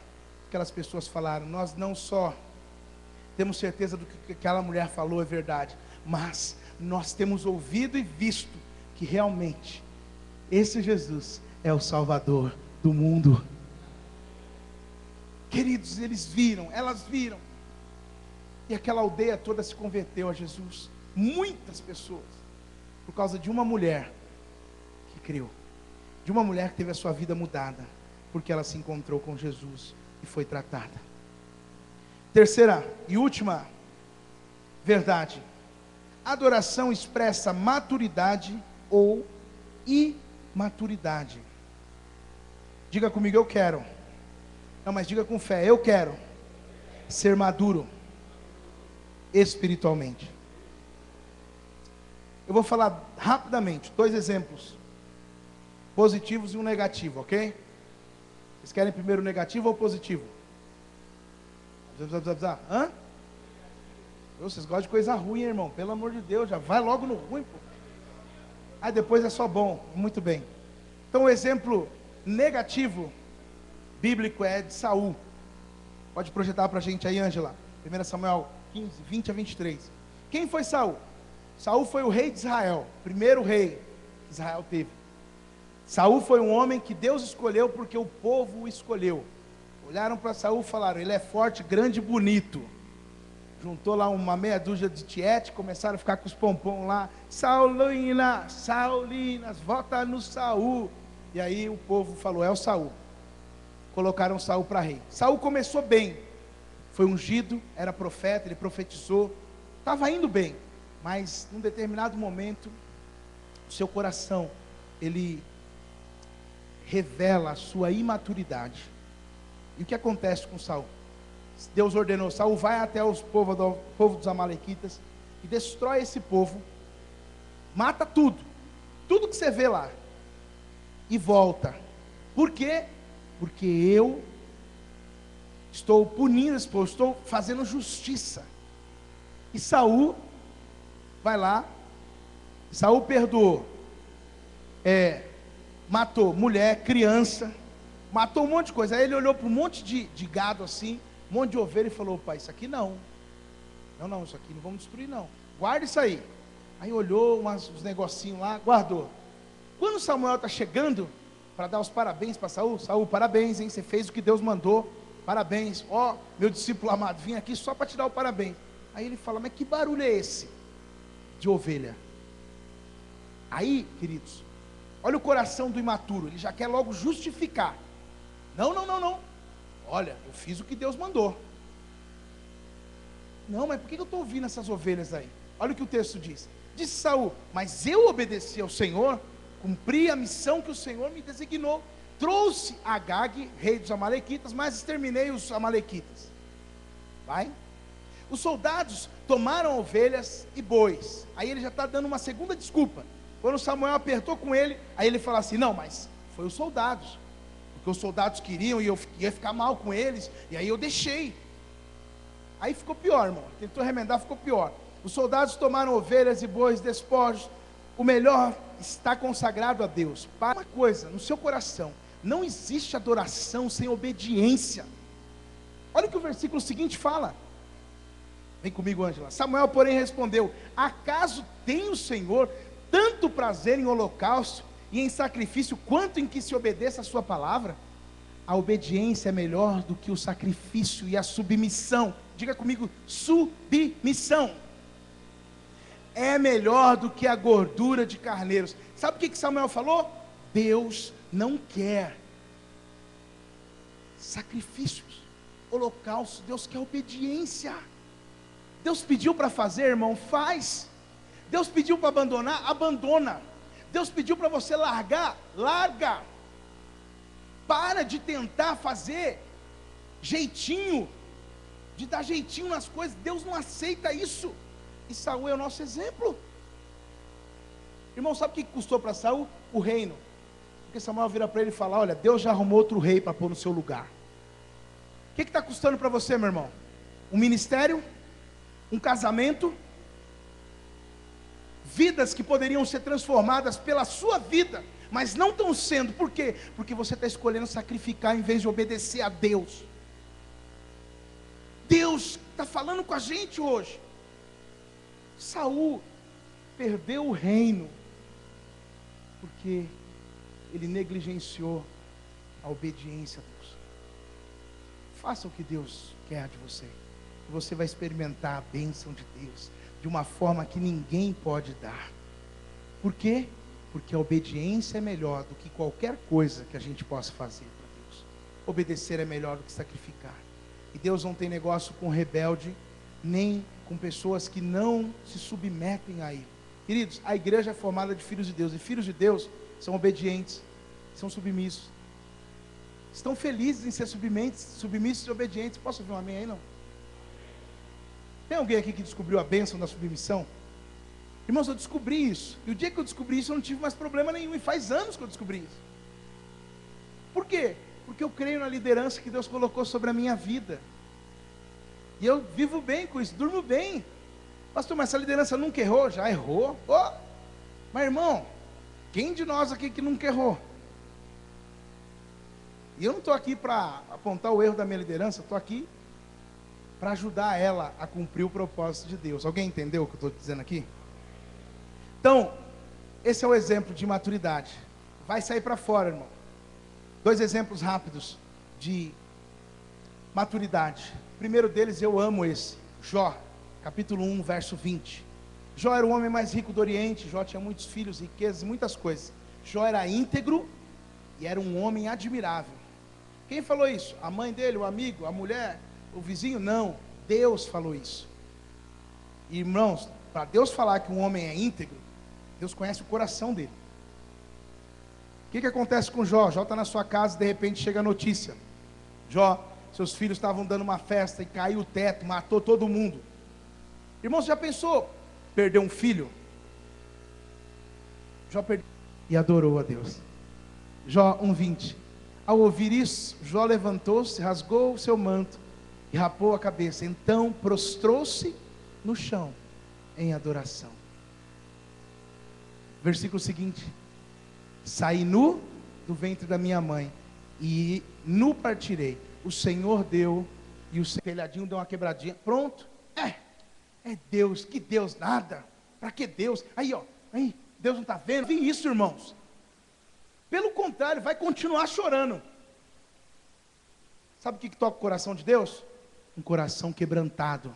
aquelas pessoas falaram: nós não só temos certeza do que aquela mulher falou é verdade, mas nós temos ouvido e visto que realmente esse Jesus é o Salvador do mundo. Queridos, eles viram, elas viram, e aquela aldeia toda se converteu a Jesus. Muitas pessoas, por causa de uma mulher que creu, de uma mulher que teve a sua vida mudada, porque ela se encontrou com Jesus e foi tratada. Terceira e última verdade: adoração expressa maturidade ou imaturidade. Diga comigo: eu quero. Não, mas diga com fé: eu quero ser maduro espiritualmente. Eu vou falar rapidamente 2 exemplos positivos e um negativo, ok? Vocês querem primeiro o negativo ou o positivo? Hã? Vocês gostam de coisa ruim, irmão, pelo amor de Deus, já vai logo no ruim, pô. Aí depois é só bom. Muito bem. Então o exemplo negativo bíblico é de Saul. Pode projetar para a gente aí, Ângela. 1 Samuel 15, 20 a 23. Quem foi Saul? Saul foi o rei de Israel, primeiro rei que Israel teve. Saul foi um homem que Deus escolheu porque o povo o escolheu. Olharam para Saul e falaram: ele é forte, grande e bonito. Juntou lá uma meia dúzia de tiete, começaram a ficar com os pompons lá: Saulina, Saulinas, vota no Saul. E aí o povo falou: é o Saul. Colocaram Saul para rei. Saul começou bem, foi ungido, era profeta, ele profetizou, estava indo bem, mas num determinado momento, o seu coração, ele revela a sua imaturidade. E o que acontece com Saul? Deus ordenou: Saul, vai até o povo dos amalequitas e destrói esse povo, mata tudo que você vê lá, e volta. Por quê? Porque eu estou punindo esse povo, estou fazendo justiça. E Saul vai lá, Saul perdoou, matou mulher, criança, matou um monte de coisa. Aí ele olhou para um monte de gado assim, um monte de ovelha, e falou: pai, isso aqui não, isso aqui não vamos destruir não, guarda isso aí. Aí olhou uns negocinhos lá, guardou. Quando Samuel está chegando para dar os parabéns para Saul: Saul, parabéns, hein? Você fez o que Deus mandou, parabéns, ó, meu discípulo amado, vim aqui só para te dar o parabéns. Aí ele fala: mas que barulho é esse de ovelha? Aí, queridos, olha o coração do imaturo, ele já quer logo justificar. Não, olha, eu fiz o que Deus mandou. Não, mas por que eu estou ouvindo essas ovelhas aí? Olha o que o texto diz. Disse Saul: mas eu obedeci ao Senhor, cumpri a missão que o Senhor me designou, trouxe Agag, rei dos amalequitas, mas exterminei os amalequitas. Vai. Os soldados tomaram ovelhas e bois. Aí ele já está dando uma segunda desculpa. Quando Samuel apertou com ele, aí ele fala assim: não, mas foi os soldados, porque os soldados queriam e eu ia ficar mal com eles, e aí eu deixei. Aí ficou pior, irmão, tentou remendar, ficou pior. Os soldados tomaram ovelhas e bois, despojos, o melhor está consagrado a Deus. Para uma coisa, no seu coração, não existe adoração sem obediência. Olha o que o versículo seguinte fala. Vem comigo, Ângela. Samuel, porém, respondeu: acaso tem o Senhor tanto prazer em holocausto e em sacrifício, quanto em que se obedeça a sua palavra? A obediência é melhor do que o sacrifício, e a submissão, diga comigo, submissão, é melhor do que a gordura de carneiros. Sabe o que Samuel falou? Deus não quer sacrifícios, holocaustos, Deus quer obediência. Deus pediu para fazer, irmão, faz. Deus pediu para abandonar, abandona. Deus pediu para você largar, larga. Para de tentar fazer jeitinho, de dar jeitinho nas coisas. Deus não aceita isso. E Saul é o nosso exemplo. Irmão, sabe o que custou para Saul? O reino. Porque Samuel vira para ele e fala: olha, Deus já arrumou outro rei para pôr no seu lugar. O que está custando para você, meu irmão? Um ministério? Um casamento? Vidas que poderiam ser transformadas pela sua vida, mas não estão sendo. Por quê? Porque você está escolhendo sacrificar em vez de obedecer a Deus. Deus está falando com a gente hoje. Saul perdeu o reino porque ele negligenciou a obediência a Deus. Faça o que Deus quer de você, e você vai experimentar a bênção de Deus de uma forma que ninguém pode dar. Por quê? Porque a obediência é melhor do que qualquer coisa que a gente possa fazer para Deus. Obedecer é melhor do que sacrificar. E Deus não tem negócio com rebelde, nem com pessoas que não se submetem a Ele. Queridos, a igreja é formada de filhos de Deus, e filhos de Deus são obedientes, são submissos, estão felizes em ser submissos e obedientes. Posso ouvir um amém aí, não? Tem alguém aqui que descobriu a bênção da submissão? Irmãos, eu descobri isso, e o dia que eu descobri isso eu não tive mais problema nenhum, e faz anos que eu descobri isso. Por quê? Porque eu creio na liderança que Deus colocou sobre a minha vida, e eu vivo bem com isso, durmo bem. Pastor, mas essa liderança nunca errou? Já errou. Oh, mas irmão, quem de nós aqui que nunca errou? E eu não estou aqui para apontar o erro da minha liderança, estou aqui para ajudar ela a cumprir o propósito de Deus. Alguém entendeu o que eu estou dizendo aqui? Então, esse é o exemplo de maturidade. Vai sair para fora, irmão. 2 exemplos rápidos de maturidade. O primeiro deles, eu amo esse. Jó, capítulo 1, verso 20. Jó era o homem mais rico do Oriente. Jó tinha muitos filhos, riquezas, muitas coisas. Jó era íntegro e era um homem admirável. Quem falou isso? A mãe dele, o amigo, a mulher? o vizinho? Não, Deus falou isso. Irmãos, para Deus falar que um homem é íntegro, Deus conhece o coração dele. O que acontece com Jó? Jó está na sua casa e de repente chega a notícia: Jó, seus filhos estavam dando uma festa e caiu o teto, matou todo mundo. Irmãos, já pensou perder um filho? Jó perdeu e adorou a Deus. Jó 1:20. Ao ouvir isso, Jó levantou-se, rasgou o seu manto e rapou a cabeça. Então prostrou-se no chão em adoração. Versículo seguinte: saí nu do ventre da minha mãe e nu partirei. O Senhor deu e o telhadinho deu uma quebradinha. Pronto. É Deus. Que Deus nada. Para que Deus? Aí, ó. Aí, Deus não está vendo? Vi isso, irmãos. Pelo contrário, vai continuar chorando. Sabe o que toca o coração de Deus? Um coração quebrantado.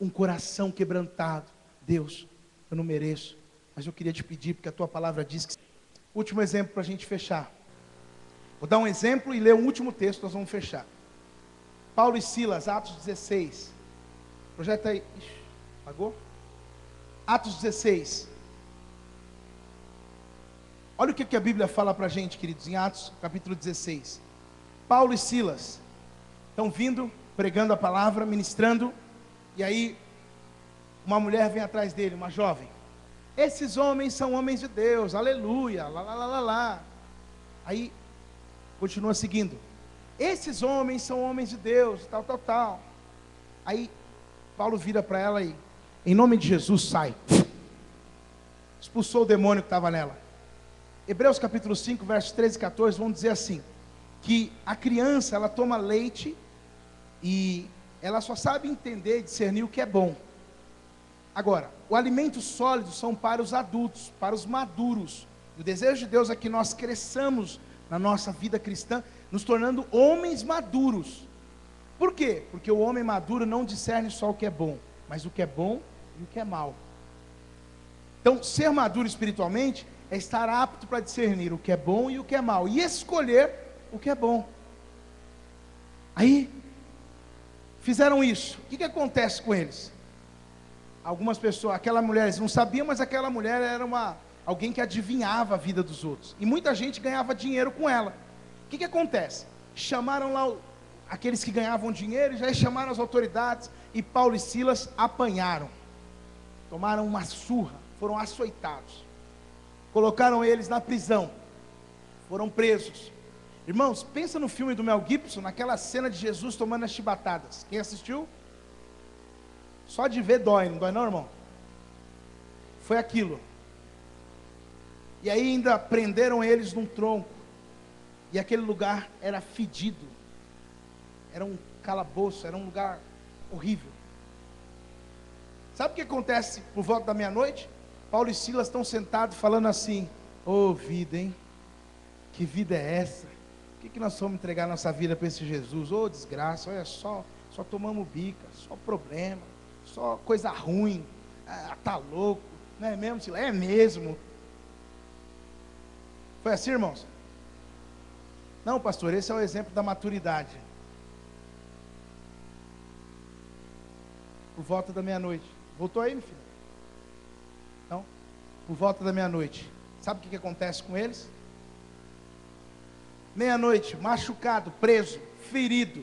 Um coração quebrantado. Deus, eu não mereço, mas eu queria te pedir, porque a tua palavra diz que... Último exemplo para a gente fechar. Vou dar um exemplo e ler um último texto, nós vamos fechar. Paulo e Silas, Atos 16. Projeta aí. Ixi, apagou? Atos 16. Olha o que a Bíblia fala para a gente, queridos, em Atos, capítulo 16. Paulo e Silas estão vindo, pregando a palavra, ministrando, e aí uma mulher vem atrás dele, uma jovem. Esses homens são homens de Deus, aleluia, lá, lá, lá, lá, lá. Aí, continua seguindo. Esses homens são homens de Deus, tal, tal, tal. Aí, Paulo vira para ela e, em nome de Jesus, sai. Expulsou o demônio que estava nela. Hebreus capítulo 5, versos 13 e 14, vão dizer assim, que a criança, ela toma leite e ela só sabe entender e discernir o que é bom. Agora, o alimento sólido são para os adultos, para os maduros. E o desejo de Deus é que nós cresçamos na nossa vida cristã, nos tornando homens maduros. Por quê? Porque o homem maduro não discerne só o que é bom, mas o que é bom e o que é mal. Então, ser maduro espiritualmente é estar apto para discernir o que é bom e o que é mal, e escolher o que é bom. Aí, fizeram isso. O que acontece com eles? Algumas pessoas, aquela mulher, eles não sabiam, mas aquela mulher era alguém que adivinhava a vida dos outros, e muita gente ganhava dinheiro com ela. O que acontece? Chamaram lá aqueles que ganhavam dinheiro, já chamaram as autoridades, e Paulo e Silas apanharam, tomaram uma surra, foram açoitados, colocaram eles na prisão, foram presos. Irmãos, pensa no filme do Mel Gibson, naquela cena de Jesus tomando as chibatadas. Quem assistiu? Só de ver dói, não dói não, irmão? Foi aquilo. E aí ainda prenderam eles num tronco, e aquele lugar era fedido, era um calabouço, era um lugar horrível. Sabe o que acontece por volta da meia-noite? Paulo e Silas estão sentados falando assim: ô vida, hein? Que vida é essa? Por que nós vamos entregar nossa vida para esse Jesus? Ô desgraça, olha só tomamos bica, só problema, só coisa ruim, tá louco, não é mesmo, Silas? É mesmo. Foi assim, irmãos? Não, pastor, esse é o exemplo da maturidade. Por volta da meia-noite. Voltou aí, meu filho? Não? Por volta da meia-noite. Sabe o que acontece com eles? Meia-noite, machucado, preso, ferido.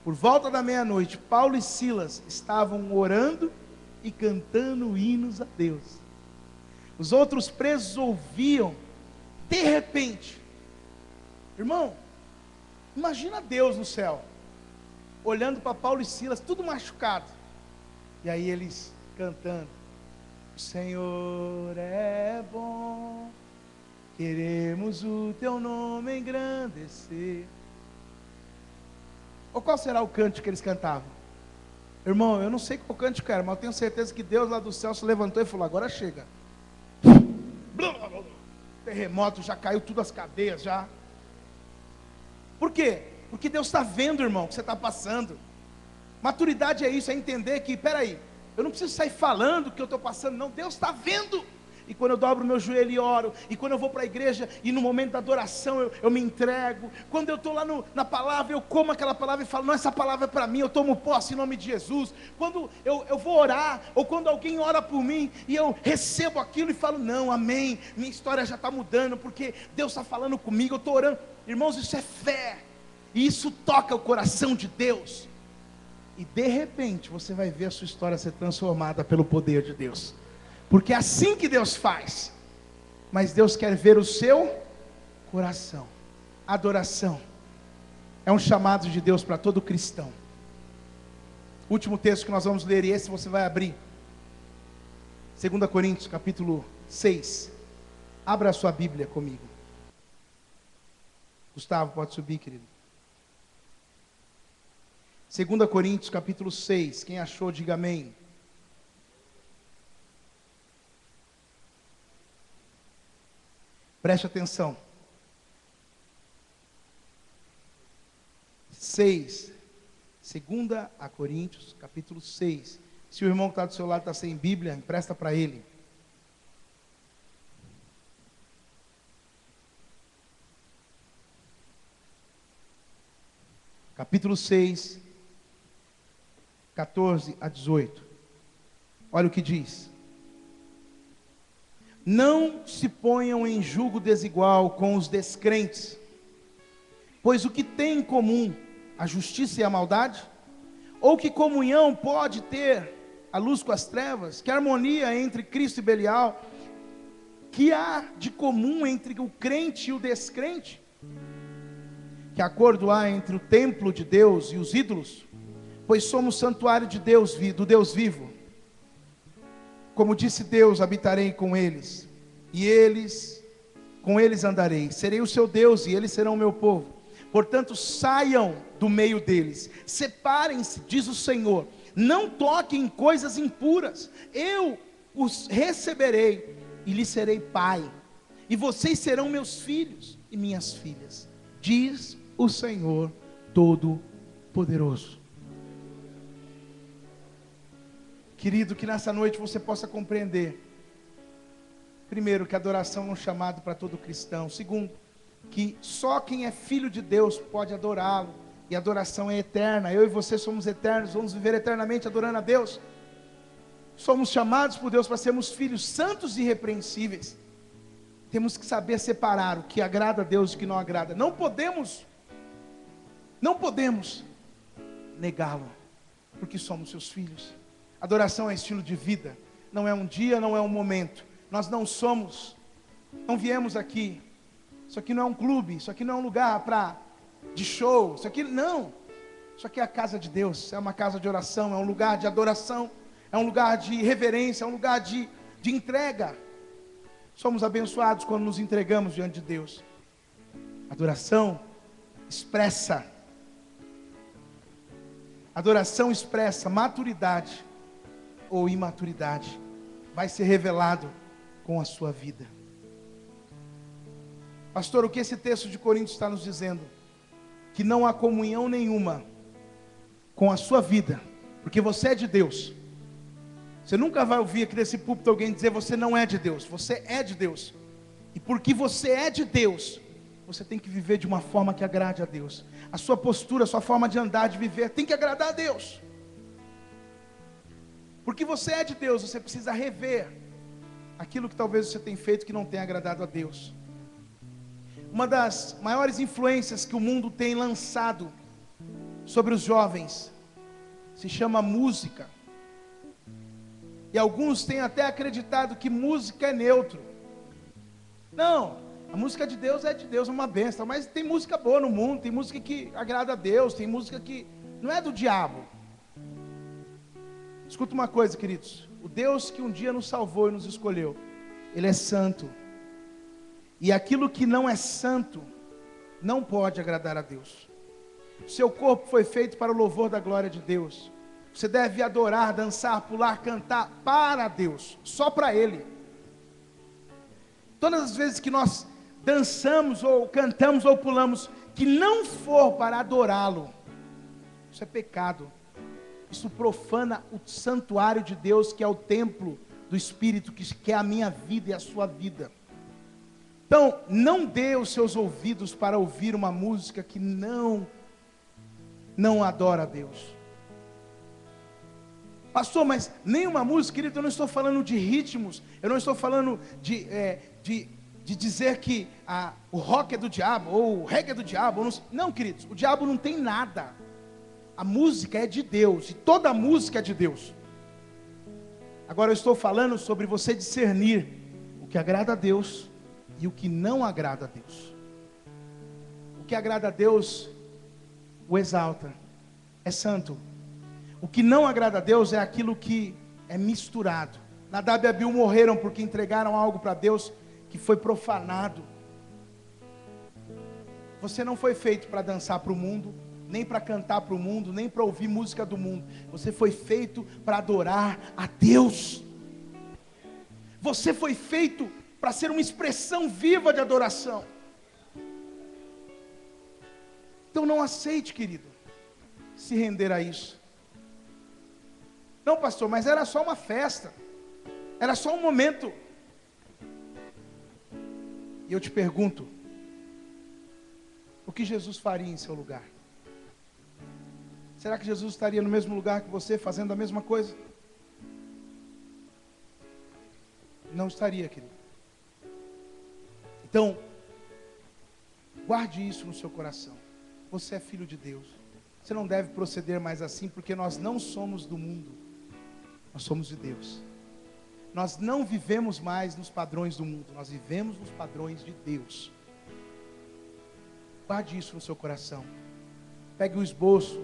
Por volta da meia-noite, Paulo e Silas estavam orando e cantando hinos a Deus. Os outros presos ouviam. De repente, irmão, imagina Deus no céu, olhando para Paulo e Silas, tudo machucado, e aí eles cantando: o Senhor é bom, queremos o teu nome engrandecer. Ou qual será o cântico que eles cantavam? Irmão, eu não sei qual cântico era, mas eu tenho certeza que Deus lá do céu se levantou e falou: agora chega. Terremoto, já caiu tudo as cadeias, já. Por quê? Porque Deus está vendo, irmão, o que você está passando. Maturidade é isso, é entender que, peraí, eu não preciso sair falando o que eu estou passando, não, Deus está vendo. e quando eu dobro meu joelho e oro, e quando eu vou para a igreja e no momento da adoração eu me entrego, quando eu estou lá na palavra, eu como aquela palavra e falo, não, essa palavra é para mim, eu tomo posse em nome de Jesus. Quando eu vou orar, ou quando alguém ora por mim e eu recebo aquilo e falo, não, amém, minha história já está mudando, porque Deus está falando comigo, eu estou orando. Irmãos, isso é fé, e isso toca o coração de Deus. E de repente você vai ver a sua história ser transformada pelo poder de Deus, porque é assim que Deus faz. Mas Deus quer ver o seu coração. Adoração é um chamado de Deus para todo cristão. Último texto que nós vamos ler, e esse você vai abrir, 2 Coríntios capítulo 6. Abra a sua Bíblia comigo. Gustavo, pode subir, querido. 2 Coríntios capítulo 6, quem achou, diga amém. Preste atenção. 2 Coríntios capítulo 6. Se o irmão que está do seu lado está sem Bíblia, empresta para ele. Capítulo 6, 14 a 18. Olha o que diz: não se ponham em julgo desigual com os descrentes, pois o que tem em comum a justiça e a maldade? Ou que comunhão pode ter a luz com as trevas? Que harmonia entre Cristo e Belial? Que há de comum entre o crente e o descrente? Que acordo há entre o templo de Deus e os ídolos? Pois somos santuário de Deus, do Deus vivo. Como disse Deus, habitarei com eles, com eles andarei, serei o seu Deus e eles serão o meu povo. Portanto, saiam do meio deles, separem-se, diz o Senhor, não toquem em coisas impuras, eu os receberei e lhes serei pai, e vocês serão meus filhos e minhas filhas, diz o Senhor Todo-Poderoso. Querido, que nessa noite você possa compreender, primeiro, que a adoração é um chamado para todo cristão. Segundo, que só quem é filho de Deus pode adorá-lo, e a adoração é eterna. Eu e você somos eternos, vamos viver eternamente adorando a Deus. Somos chamados por Deus para sermos filhos santos e irrepreensíveis. Temos que saber separar o que agrada a Deus e o que não agrada. Não podemos negá-lo, porque somos seus filhos. Adoração é estilo de vida, não é um dia, não é um momento. Nós não viemos aqui, isso aqui não é um clube, isso aqui não é um lugar de show, isso aqui é a casa de Deus, é uma casa de oração, é um lugar de adoração, é um lugar de reverência, é um lugar de entrega. Somos abençoados quando nos entregamos diante de Deus. Adoração expressa maturidade ou imaturidade, vai ser revelado com a sua vida. Pastor, o que esse texto de Coríntios está nos dizendo? Que não há comunhão nenhuma com a sua vida, porque você é de Deus. Você nunca vai ouvir aqui nesse púlpito alguém dizer você não é de Deus. Você é de Deus, e porque você é de Deus, você tem que viver de uma forma que agrade a Deus. A sua postura, a sua forma de andar, de viver, tem que agradar a Deus. Porque você é de Deus, você precisa rever aquilo que talvez você tenha feito que não tenha agradado a Deus. Uma das maiores influências que o mundo tem lançado sobre os jovens se chama música. E alguns têm até acreditado que música é neutro. Não, a música de Deus é uma bênção, mas tem música boa no mundo, tem música que agrada a Deus, tem música que não é do diabo. Escuta uma coisa, queridos, o Deus que um dia nos salvou e nos escolheu, Ele é santo, e aquilo que não é santo, não pode agradar a Deus. O seu corpo foi feito para o louvor da glória de Deus, você deve adorar, dançar, pular, cantar para Deus, só para Ele. Todas as vezes que nós dançamos, ou cantamos, ou pulamos, que não for para adorá-lo, isso é pecado. Isso profana o santuário de Deus, que é o templo do Espírito, que é a minha vida e a sua vida. Então, não dê os seus ouvidos para ouvir uma música que não adora a Deus. Pastor, mas nenhuma música, querido, eu não estou falando de ritmos, eu não estou falando de dizer que o rock é do diabo, ou o reggae é do diabo. Não, queridos, o diabo não tem nada. A música é de Deus, e toda música é de Deus. Agora eu estou falando sobre você discernir o que agrada a Deus e o que não agrada a Deus. O que agrada a Deus o exalta, é santo. O que não agrada a Deus é aquilo que é misturado. Nadab e Abiú morreram porque entregaram algo para Deus que foi profanado. Você não foi feito para dançar para o mundo, nem para cantar para o mundo, nem para ouvir música do mundo. Você foi feito para adorar a Deus. Você foi feito para ser uma expressão viva de adoração. Então não aceite, querido, se render a isso. Não, pastor, mas era só uma festa, era só um momento. E eu te pergunto, o que Jesus faria em seu lugar? Será que Jesus estaria no mesmo lugar que você, fazendo a mesma coisa? Não estaria, querido. Então, guarde isso no seu coração. Você é filho de Deus. Você não deve proceder mais assim, porque nós não somos do mundo. Nós somos de Deus. Nós não vivemos mais nos padrões do mundo. Nós vivemos nos padrões de Deus. Guarde isso no seu coração. Pegue o esboço.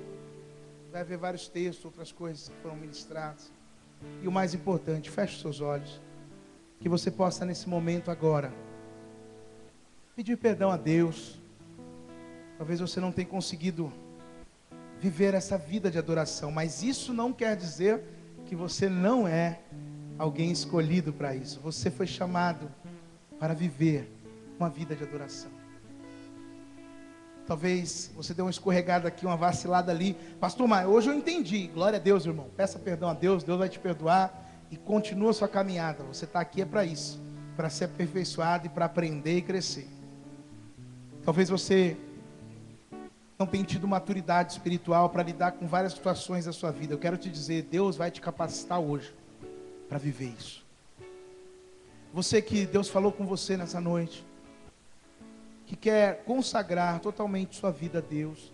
Vai ver vários textos, outras coisas que foram ministradas. E o mais importante, feche os seus olhos. Que você possa nesse momento agora pedir perdão a Deus. Talvez você não tenha conseguido viver essa vida de adoração, mas isso não quer dizer que você não é alguém escolhido para isso. Você foi chamado para viver uma vida de adoração. Talvez você deu uma escorregada aqui, uma vacilada ali. Pastor, mas hoje eu entendi. Glória a Deus, irmão. Peça perdão a Deus, Deus vai te perdoar. E continua a sua caminhada. Você está aqui é para isso. Para ser aperfeiçoado e para aprender e crescer. Talvez você não tenha tido maturidade espiritual para lidar com várias situações da sua vida. Eu quero te dizer, Deus vai te capacitar hoje para viver isso. Você que Deus falou com você nessa noite, que quer consagrar totalmente sua vida a Deus,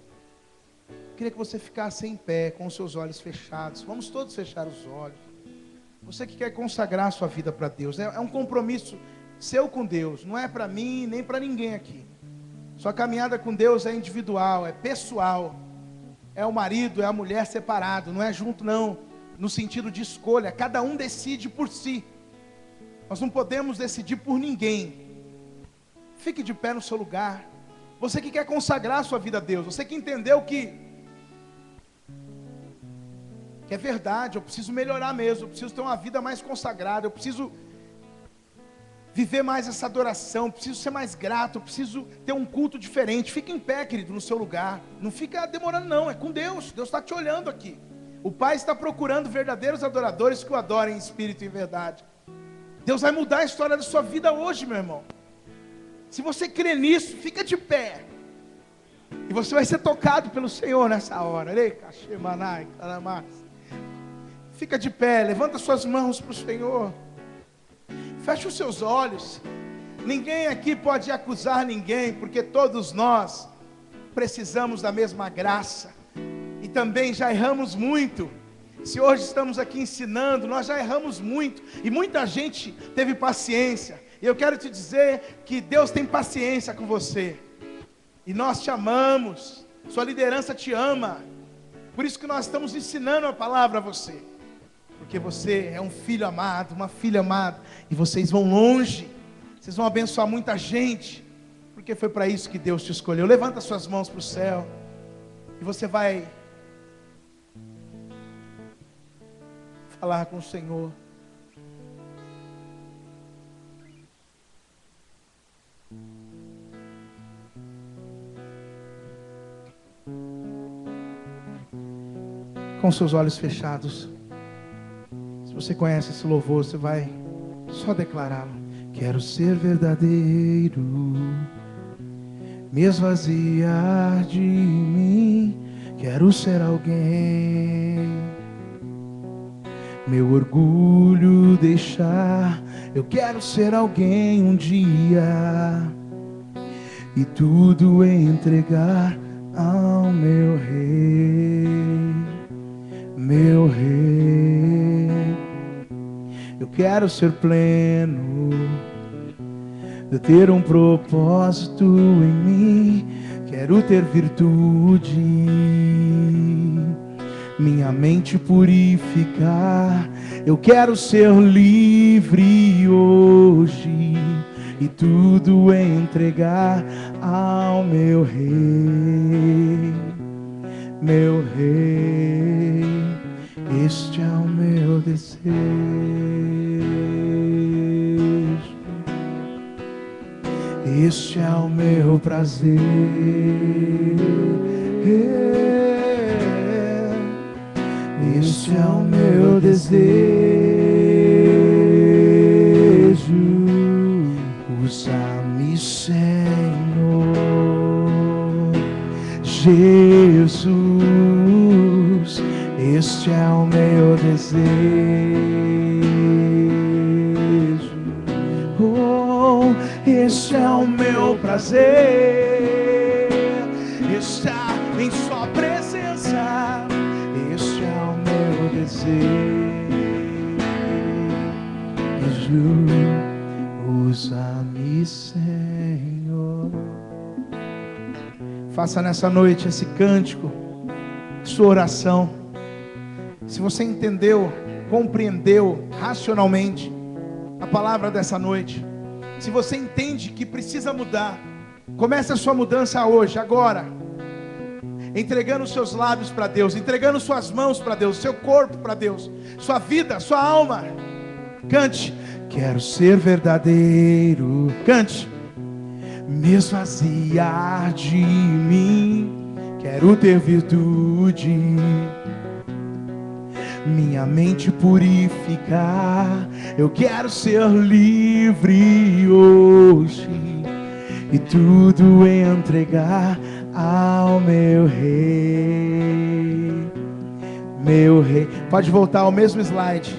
queria que você ficasse em pé, com os seus olhos fechados. Vamos todos fechar os olhos. Você que quer consagrar sua vida para Deus, é um compromisso seu com Deus, não é para mim, nem para ninguém aqui. Sua caminhada com Deus é individual, é pessoal. É o marido, é a mulher separado, não é junto não, no sentido de escolha. Cada um decide por si. Nós não podemos decidir por ninguém. Fique de pé no seu lugar. Você que quer consagrar a sua vida a Deus, você que entendeu que é verdade, eu preciso melhorar mesmo, eu preciso ter uma vida mais consagrada, eu preciso viver mais essa adoração, eu preciso ser mais grato, eu preciso ter um culto diferente. Fique em pé, querido, no seu lugar. Não fica demorando não, é com Deus. Deus está te olhando aqui. O Pai está procurando verdadeiros adoradores que o adorem em espírito e em verdade. Deus vai mudar a história da sua vida hoje, meu irmão. Se você crê nisso, fica de pé. E você vai ser tocado pelo Senhor nessa hora. Fica de pé, levanta suas mãos para o Senhor. Feche os seus olhos. Ninguém aqui pode acusar ninguém, porque todos nós precisamos da mesma graça. E também já erramos muito. Se hoje estamos aqui ensinando, nós já erramos muito. E muita gente teve paciência. E eu quero te dizer que Deus tem paciência com você. E nós te amamos. Sua liderança te ama. Por isso que nós estamos ensinando a palavra a você. Porque você é um filho amado, uma filha amada. E vocês vão longe. Vocês vão abençoar muita gente. Porque foi para isso que Deus te escolheu. Levanta suas mãos para o céu. E você vai falar com o Senhor. Com seus olhos fechados. Se Se você conhece esse louvor, você vai só declará-lo. Quero ser verdadeiro, me esvaziar de mim. Quero ser alguém, meu orgulho deixar. Eu quero ser alguém um dia e tudo entregar ao meu rei, meu rei. Eu quero ser pleno, de ter um propósito em mim. Quero ter virtude, minha mente purificar. Eu quero ser livre hoje e tudo entregar ao meu rei, meu rei. Este é o meu desejo, este é o meu prazer. Este é o meu desejo. Usa-me, Senhor Jesus. Este é o meu desejo. Oh, este é o meu prazer. Estar em sua presença. Este é o meu desejo. Usa-me, Senhor. Faça nessa noite esse cântico, sua oração. Se você entendeu, compreendeu racionalmente a palavra dessa noite, se você entende que precisa mudar, comece a sua mudança hoje, agora, entregando seus lábios para Deus, entregando suas mãos para Deus, seu corpo para Deus, sua vida, sua alma. Cante: quero ser verdadeiro. Cante: me esvaziar de mim. Quero ter virtude, minha mente purificar. Eu quero ser livre hoje e tudo entregar ao meu rei, meu rei. Pode voltar ao mesmo slide.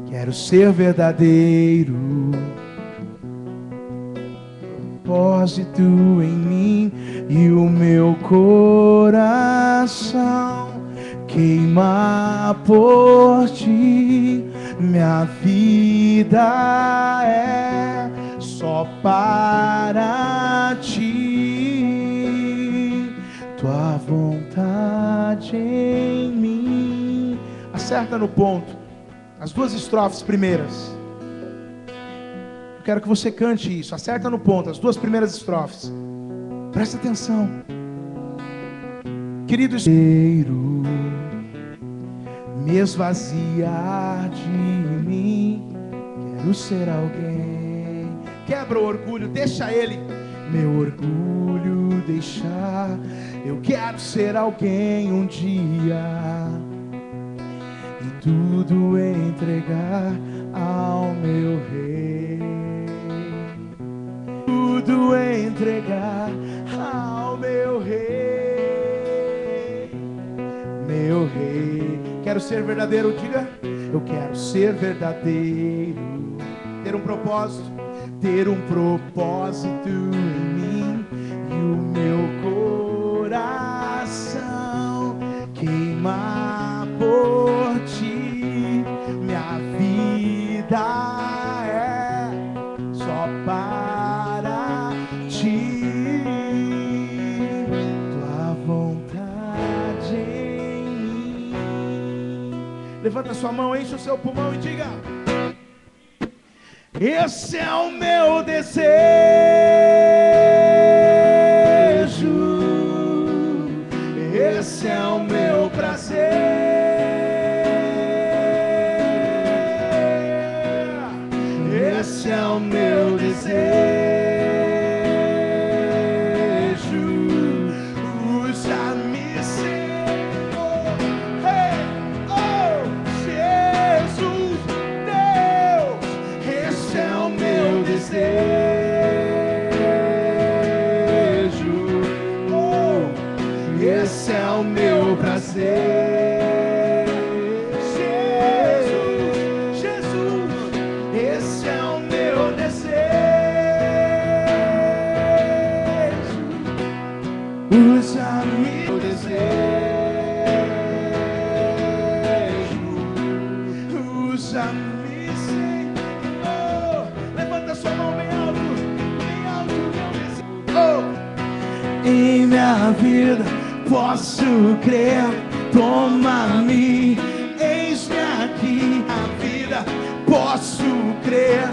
Quero ser verdadeiro, propósito em mim e o meu coração queima por ti. Minha vida é só para ti, tua vontade em mim. Acerta no ponto as duas estrofes primeiras. Eu quero que você cante isso. Acerta no ponto as duas primeiras estrofes. Presta atenção, querido. Me esvaziar de mim. Quero ser alguém. Quebra o orgulho, deixa ele. Meu orgulho deixar. Eu quero ser alguém um dia e tudo entregar ao meu rei. Tudo entregar ao meu rei, meu rei. Quero ser verdadeiro, diga: eu quero ser verdadeiro. Ter um propósito em mim e o meu coração queima por ti. Minha vida é só para ti, tua vontade em mim. Levanta sua mão, enche o seu pulmão e diga: esse é o meu desejo, esse é o meu prazer, esse é o meu desejo. Usa-me, Senhor, hey, oh, Jesus. Usa-me, Senhor. Levanta sua mão bem alto, meu desejo. Em minha vida posso crer, toma-me, eis-me aqui. A vida posso crer,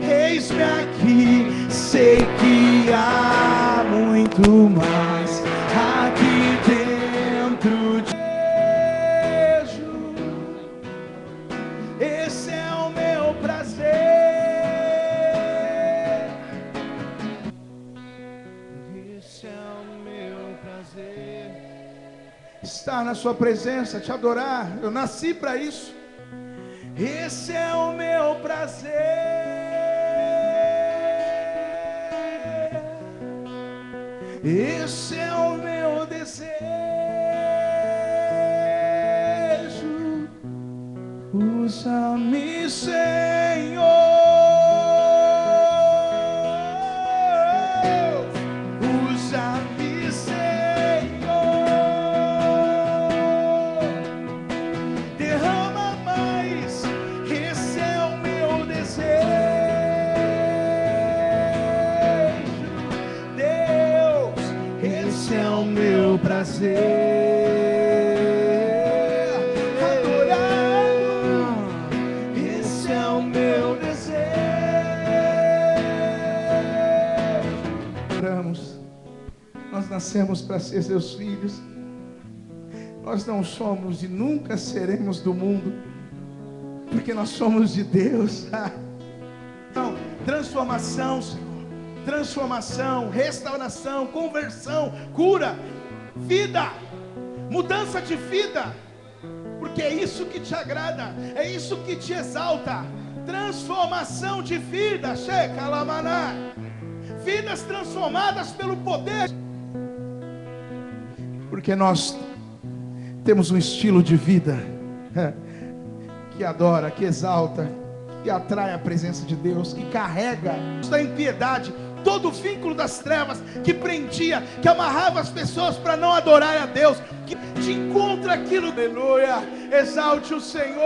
eis-me aqui. Sei que há muito mais aqui dentro de mim. Esse é o meu prazer. Esse é o meu prazer. Estar na sua presença, te adorar. Eu nasci para isso. Esse é o meu prazer. Esse é o meu desejo. Usa-me, Senhor. Usa-me, Senhor. Derrama mais. Esse é o meu desejo. Esse é o meu prazer, adorado. Esse é o meu desejo. Oramos. Nós nascemos para ser seus filhos. Nós não somos e nunca seremos do mundo, porque nós somos de Deus. Então, transformação, Senhor. Transformação, restauração, conversão, cura, vida, mudança de vida, porque é isso que te agrada, é isso que te exalta. Transformação de vida, checa lamaná, vidas transformadas pelo poder, porque nós temos um estilo de vida que adora, que exalta, que atrai a presença de Deus, que carrega da impiedade, todo o vínculo das trevas que prendia, que amarrava as pessoas para não adorarem a Deus, que te encontra aquilo, aleluia, exalte o Senhor.